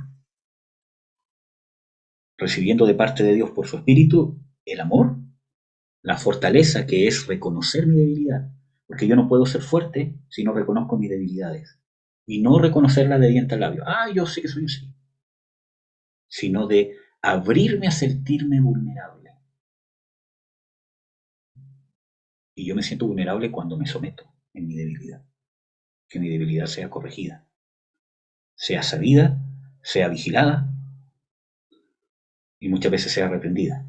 Recibiendo de parte de Dios por su espíritu el amor, la fortaleza que es reconocer mi debilidad. Porque yo no puedo ser fuerte si no reconozco mis debilidades. Y no reconocerla de diente al labio. Yo sé que soy así. Sino de abrirme a sentirme vulnerable. Y yo me siento vulnerable cuando me someto en mi debilidad. Que mi debilidad sea corregida, sea sabida, sea vigilada y muchas veces sea reprendida.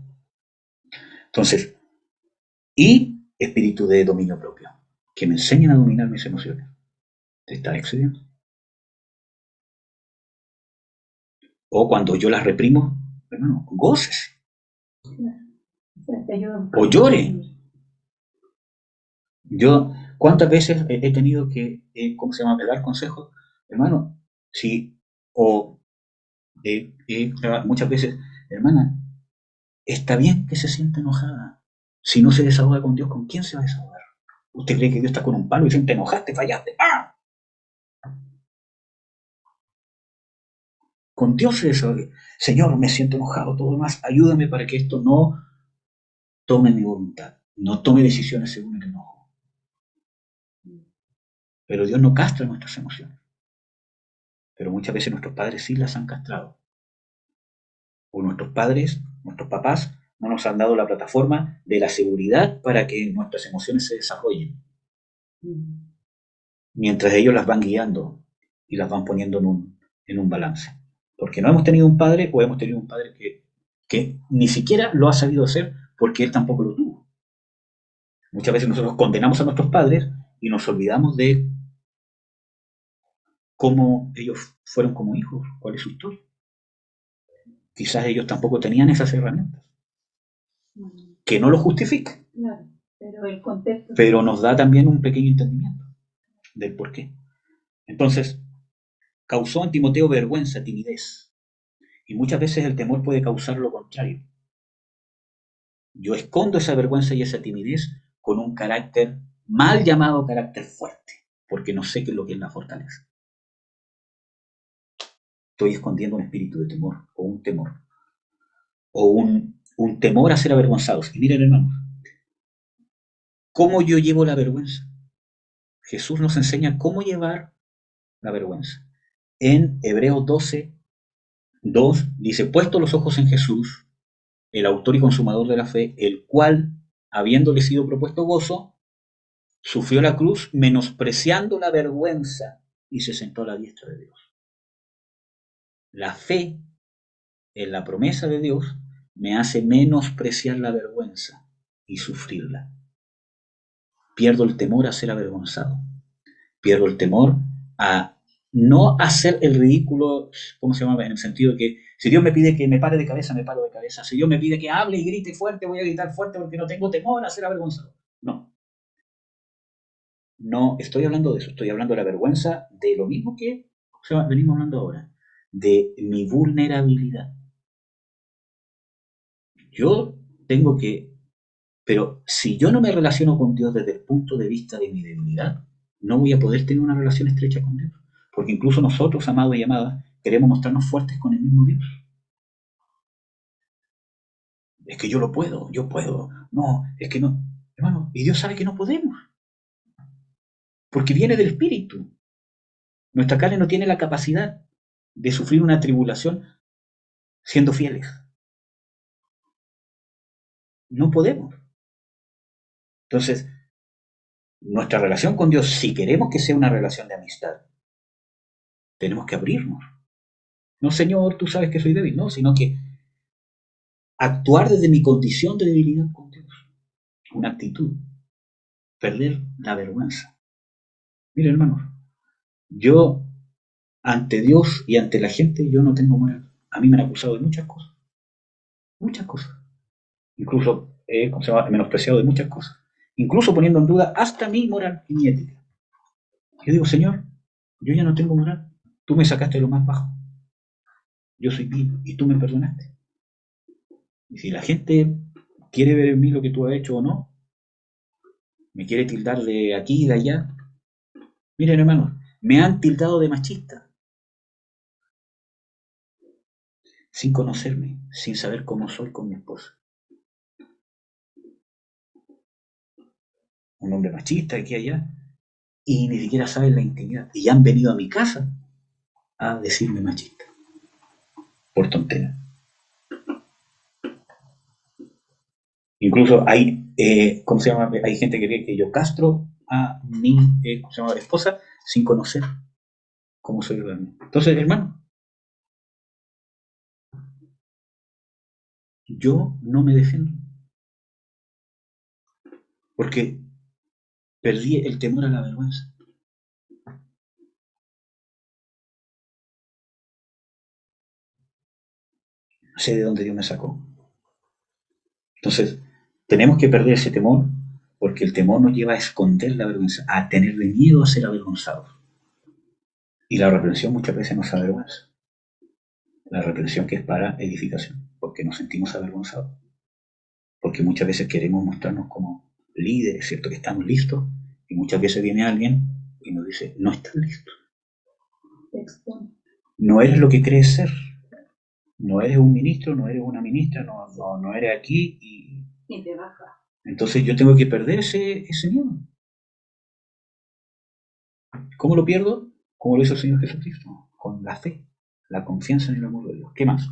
Entonces, y espíritu de dominio propio, que me enseñen a dominar mis emociones. ¿Te está excediendo? O cuando yo las reprimo, hermano, goces. O llore. Yo, ¿cuántas veces he tenido que, dar consejos? Hermano, sí, o muchas veces, hermana, está bien que se sienta enojada. Si no se desahoga con Dios, ¿con quién se va a desahogar? ¿Usted cree que Dios está con un palo y dice, te enojaste, fallaste? ¡Ah! Con Dios se desahogue. Señor, me siento enojado, todo lo más, ayúdame para que esto no tome mi voluntad, no tome decisiones según el enojo. Pero Dios no castra nuestras emociones. Pero muchas veces nuestros padres sí las han castrado. O nuestros padres, nuestros papás, no nos han dado la plataforma de la seguridad para que nuestras emociones se desarrollen. Mientras ellos las van guiando y las van poniendo en un balance. Porque no hemos tenido un padre o hemos tenido un padre que ni siquiera lo ha sabido hacer porque él tampoco lo tuvo. Muchas veces nosotros condenamos a nuestros padres y nos olvidamos de cómo ellos fueron como hijos, cuál es su historia. Quizás ellos tampoco tenían esas herramientas. Que no lo justifica.
Claro, pero el contexto.
Pero nos da también un pequeño entendimiento del por qué. Entonces, causó en Timoteo vergüenza, timidez. Y muchas veces el temor puede causar lo contrario. Yo escondo esa vergüenza y esa timidez con un carácter mal llamado carácter fuerte, porque no sé qué es lo que es la fortaleza. Estoy escondiendo un espíritu de temor, o un temor, o un temor a ser avergonzados. Y miren, hermanos, ¿cómo yo llevo la vergüenza? Jesús nos enseña cómo llevar la vergüenza. En Hebreos 12:2 dice, puesto los ojos en Jesús, el autor y consumador de la fe, el cual, habiéndole sido propuesto gozo, sufrió la cruz, menospreciando la vergüenza, y se sentó a la diestra de Dios. La fe en la promesa de Dios me hace menospreciar la vergüenza y sufrirla. Pierdo el temor a ser avergonzado. Pierdo el temor a no hacer el ridículo, ¿cómo se llama? En el sentido de que si Dios me pide que me pare de cabeza, me paro de cabeza. Si Dios me pide que hable y grite fuerte, voy a gritar fuerte porque no tengo temor a ser avergonzado. No estoy hablando de eso, estoy hablando de la vergüenza de lo mismo que venimos hablando ahora, de mi vulnerabilidad. Yo tengo que, pero si yo no me relaciono con Dios desde el punto de vista de mi debilidad, no voy a poder tener una relación estrecha con Dios. Porque incluso nosotros, amados y amadas, queremos mostrarnos fuertes con el mismo Dios. Es que yo lo puedo, yo puedo. No, es que no. Hermano, y Dios sabe que no podemos. Porque viene del Espíritu. Nuestra carne no tiene la capacidad de sufrir una tribulación siendo fieles. No podemos. Entonces, nuestra relación con Dios, si queremos que sea una relación de amistad, tenemos que abrirnos. No, Señor, tú sabes que soy débil, no, sino que actuar desde mi condición de debilidad con Dios. Una actitud. Perder la vergüenza. Miren, hermanos, yo ante Dios y ante la gente yo no tengo moral. A mí me han acusado de muchas cosas. Muchas cosas. Incluso he menospreciado de muchas cosas. Incluso poniendo en duda hasta mi moral y mi ética. Yo digo, Señor, yo ya no tengo moral. Tú me sacaste de lo más bajo. Yo soy vil y tú me perdonaste. Y si la gente quiere ver en mí lo que tú has hecho o no, me quiere tildar de aquí y de allá. Miren, hermanos, me han tildado de machista, sin conocerme, sin saber cómo soy con mi esposa. Un hombre machista aquí y allá, y ni siquiera saben la intimidad. Y han venido a mi casa a decirme machista, por tontera. Incluso hay, ¿cómo se llama? Hay gente que cree que yo castro a mi ¿cómo se llama? Esposa sin conocer cómo soy realmente. Entonces, hermano, yo no me defiendo porque perdí el temor a la vergüenza. Sé de dónde Dios me sacó. Entonces, tenemos que perder ese temor porque el temor nos lleva a esconder la vergüenza, a tenerle miedo a ser avergonzados. Y la reprensión muchas veces nos avergüenza. La reprensión que es para edificación, porque nos sentimos avergonzados. Porque muchas veces queremos mostrarnos como líderes, ¿cierto? Que estamos listos, y muchas veces viene alguien y nos dice, no estás listo. No eres lo que crees ser. No eres un ministro, no eres una ministra, no eres aquí
y te baja.
Entonces yo tengo que perder ese miedo. ¿Cómo lo pierdo? Como lo hizo el Señor Jesucristo, con la fe, la confianza en el amor de Dios. ¿Qué más?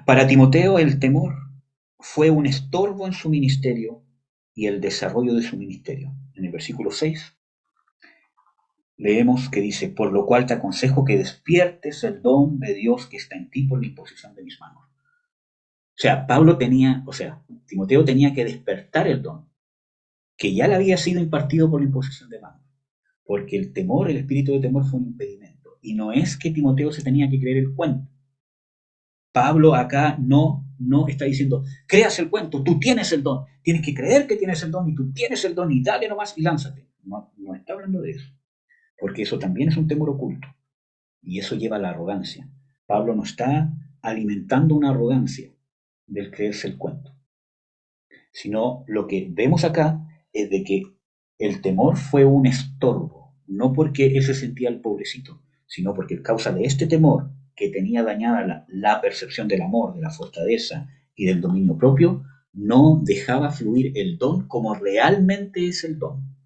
Para Timoteo el temor fue un estorbo en su ministerio y el desarrollo de su ministerio. En el versículo 6 leemos que dice, por lo cual te aconsejo que despiertes el don de Dios que está en ti por la imposición de mis manos. O sea, Timoteo tenía que despertar el don, que ya le había sido impartido por la imposición de manos, porque el temor, el espíritu de temor fue un impedimento. Y no es que Timoteo se tenía que creer el cuento. Pablo acá no está diciendo, creas el cuento, tú tienes el don, tienes que creer que tienes el don y tú tienes el don y dale nomás y lánzate. No está hablando de eso, porque eso también es un temor oculto y eso lleva a la arrogancia. Pablo no está alimentando una arrogancia del creerse el cuento, sino lo que vemos acá es de que el temor fue un estorbo, no porque él se sentía el pobrecito, sino porque a causa de este temor que tenía dañada la percepción del amor, de la fortaleza y del dominio propio, no dejaba fluir el don como realmente es el don.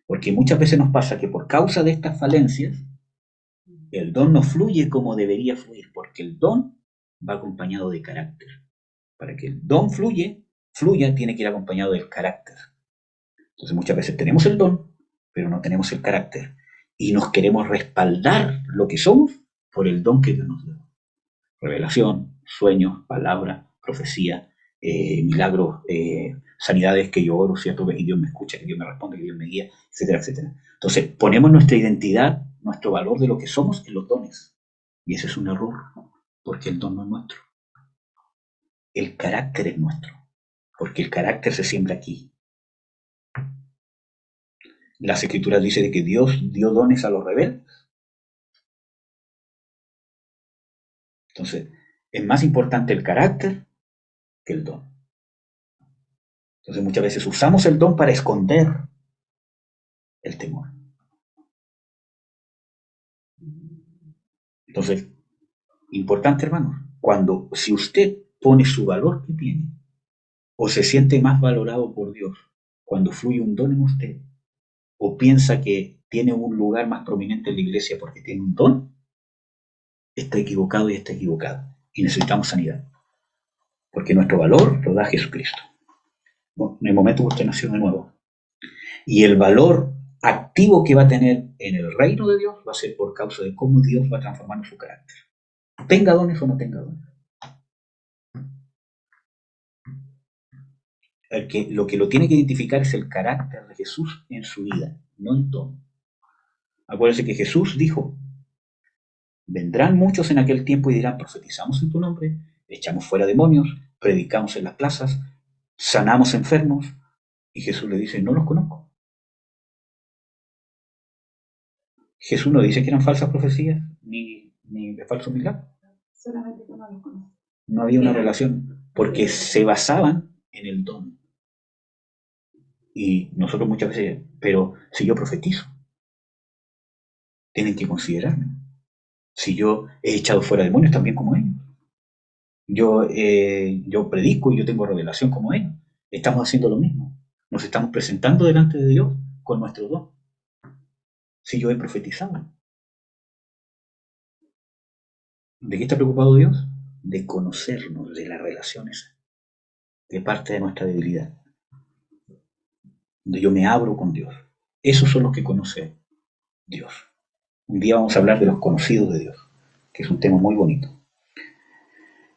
Porque muchas veces nos pasa que por causa de estas falencias, el don no fluye como debería fluir, porque el don va acompañado de carácter. Para que el don fluya, tiene que ir acompañado del carácter. Entonces muchas veces tenemos el don, pero no tenemos el carácter. Y nos queremos respaldar lo que somos por el don que Dios nos dio. Revelación, sueños, palabra, profecía, milagros, sanidades que yo oro, ¿cierto? Y Dios me escucha, que Dios me responde, que Dios me guía, etcétera, etcétera. Entonces ponemos nuestra identidad, nuestro valor de lo que somos en los dones. Y ese es un error, porque el don no es nuestro. El carácter es nuestro, porque el carácter se siembra aquí. Las Escrituras dicen que Dios dio dones a los rebeldes. Entonces, es más importante el carácter que el don. Entonces, muchas veces usamos el don para esconder el temor. Entonces, importante, hermanos, si usted pone su valor que tiene, o se siente más valorado por Dios cuando fluye un don en usted, o piensa que tiene un lugar más prominente en la iglesia porque tiene un don, está equivocado y está equivocado. Y necesitamos sanidad. Porque nuestro valor lo da Jesucristo. En el momento que usted nació de nuevo. Y el valor activo que va a tener en el reino de Dios va a ser por causa de cómo Dios va transformando su carácter. tenga dones o no tenga dones. Lo que lo tiene que identificar es el carácter de Jesús en su vida, no el don. Acuérdense que Jesús dijo, vendrán muchos en aquel tiempo y dirán, profetizamos en tu nombre, echamos fuera demonios, predicamos en las plazas, sanamos enfermos, y Jesús le dice, no los conozco. Jesús no dice que eran falsas profecías, ni de falsos milagros.
Solamente que no los conoce.
No había una relación, porque se basaban en el don. Y nosotros muchas veces, pero si yo profetizo, tienen que considerarme. Si yo he echado fuera demonios también como ellos. Yo predico y yo tengo revelación como ellos. Estamos haciendo lo mismo. Nos estamos presentando delante de Dios con nuestro don. Si yo he profetizado. ¿De qué está preocupado Dios? De conocernos, de las relaciones, de parte de nuestra debilidad. Donde yo me abro con Dios. Esos son los que conoce Dios. Un día vamos a hablar de los conocidos de Dios, que es un tema muy bonito.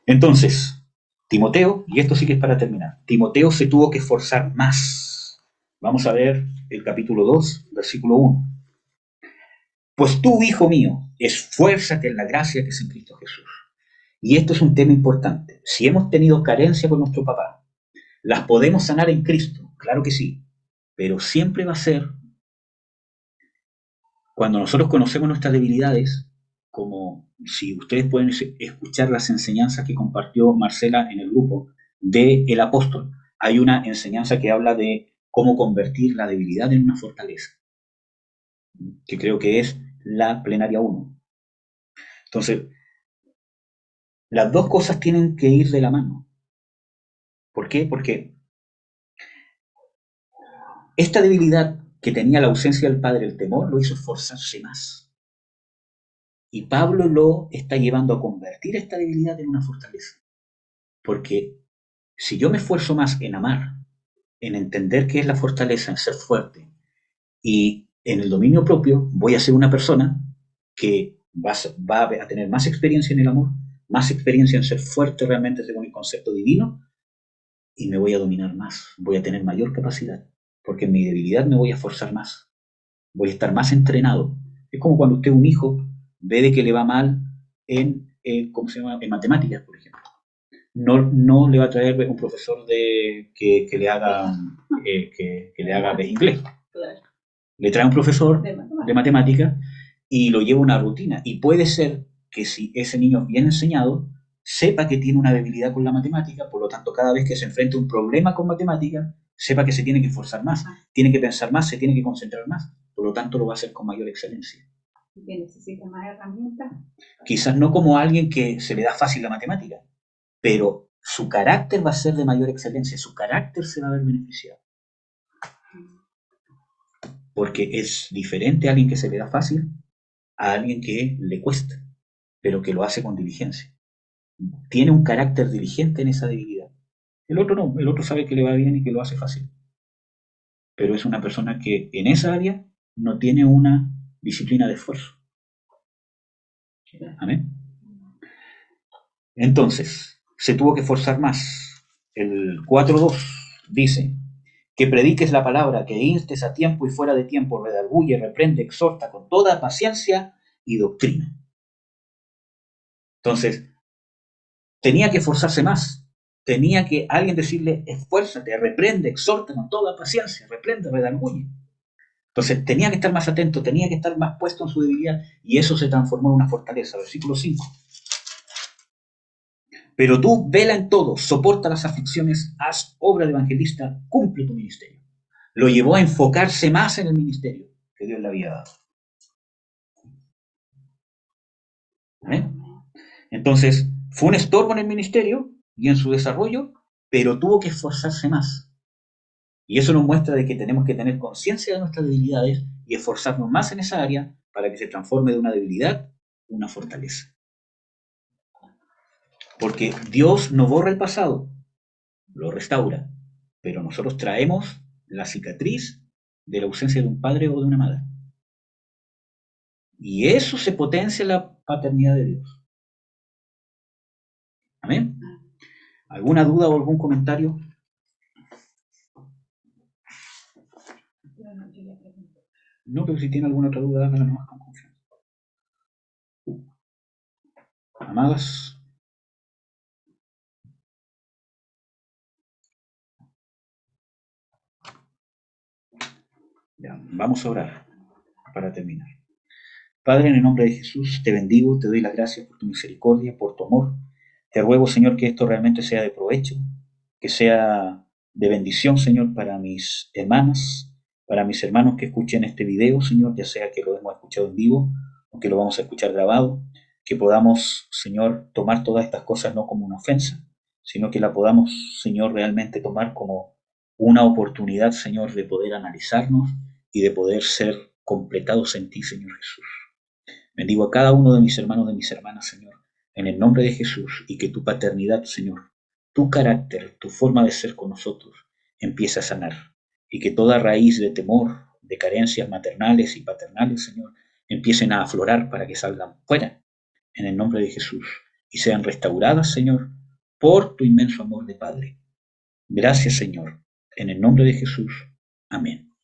Entonces, Timoteo, y esto sí que es para terminar, Timoteo se tuvo que esforzar más. Vamos a ver el capítulo 2, versículo 1. Pues tú, hijo mío, esfuérzate en la gracia que es en Cristo Jesús. Y esto es un tema importante. Si hemos tenido carencia con nuestro papá, ¿las podemos sanar en Cristo? Claro que sí, pero siempre va a ser cuando nosotros conocemos nuestras debilidades, como si ustedes pueden escuchar las enseñanzas que compartió Marcela en el grupo del apóstol. Hay una enseñanza que habla de cómo convertir la debilidad en una fortaleza, que creo que es la plenaria 1. Entonces, las dos cosas tienen que ir de la mano. ¿Por qué? Porque esta debilidad que tenía la ausencia del Padre, el temor, lo hizo esforzarse más. Y Pablo lo está llevando a convertir esta debilidad en una fortaleza. Porque si yo me esfuerzo más en amar, en entender qué es la fortaleza, en ser fuerte, y en el dominio propio, voy a ser una persona que va a tener más experiencia en el amor, más experiencia en ser fuerte realmente según el concepto divino, y me voy a dominar más, voy a tener mayor capacidad, porque en mi debilidad me voy a esforzar más, voy a estar más entrenado. Es como cuando usted, un hijo, ve de que le va mal ¿cómo se llama? En matemáticas, por ejemplo. No le va a traer un profesor que le haga que le haga de inglés.
Claro.
Le trae un profesor
De
de
matemáticas.
matemática y lo lleva una rutina. Y puede ser que si ese niño es bien enseñado, sepa que tiene una debilidad con la matemática, por lo tanto, cada vez que se enfrenta a un problema con matemática, sepa que se tiene que esforzar más, tiene que pensar más, se tiene que concentrar más, por lo tanto, lo va a hacer con mayor excelencia.
Y que necesita más herramientas.
Quizás no como alguien que se le da fácil la matemática, pero su carácter va a ser de mayor excelencia, su carácter se va a ver beneficiado. Porque es diferente a alguien que se le da fácil a alguien que le cuesta, pero que lo hace con diligencia. Tiene un carácter diligente en esa debilidad. El otro no, el otro sabe que le va bien y que lo hace fácil. Pero es una persona que en esa área no tiene una disciplina de esfuerzo. Amén. Entonces, se tuvo que esforzar más. El 4.2 dice, que prediques la palabra, que instes a tiempo y fuera de tiempo, redarguye, reprende, exhorta con toda paciencia y doctrina. Entonces, tenía que esforzarse más. Tenía que alguien decirle, esfuérzate, reprende, exhorta con toda paciencia, reprende, redarguye. Entonces, tenía que estar más atento, tenía que estar más puesto en su debilidad, y eso se transformó en una fortaleza. Versículo 5. Pero tú vela en todo, soporta las aflicciones, haz obra de evangelista, cumple tu ministerio. Lo llevó a enfocarse más en el ministerio que Dios le había dado. ¿Eh? Entonces, fue un estorbo en el ministerio y en su desarrollo, pero tuvo que esforzarse más. Y eso nos muestra de que tenemos que tener conciencia de nuestras debilidades y esforzarnos más en esa área para que se transforme de una debilidad en una fortaleza. Porque Dios no borra el pasado, lo restaura, pero nosotros traemos la cicatriz de la ausencia de un padre o de una madre. Y eso se potencia en la paternidad de Dios. Amén. ¿Alguna duda o algún comentario?
Bueno, yo le pregunto.
No, pero si tiene alguna otra duda, dámela nomás con confianza. Amadas, ya, vamos a orar para terminar. Padre, en el nombre de Jesús, te bendigo, te doy las gracias por tu misericordia, por tu amor. Te ruego, Señor, que esto realmente sea de provecho, que sea de bendición, Señor, para mis hermanas, para mis hermanos que escuchen este video, Señor, ya sea que lo hemos escuchado en vivo o que lo vamos a escuchar grabado, que podamos, Señor, tomar todas estas cosas no como una ofensa, sino que la podamos, Señor, realmente tomar como una oportunidad, Señor, de poder analizarnos y de poder ser completados en ti, Señor Jesús. Bendigo a cada uno de mis hermanos, de mis hermanas, Señor, en el nombre de Jesús, y que tu paternidad, Señor, tu carácter, tu forma de ser con nosotros, empiece a sanar, y que toda raíz de temor, de carencias maternales y paternales, Señor, empiecen a aflorar para que salgan fuera, en el nombre de Jesús, y sean restauradas, Señor, por tu inmenso amor de Padre. Gracias, Señor, en el nombre de Jesús. Amén.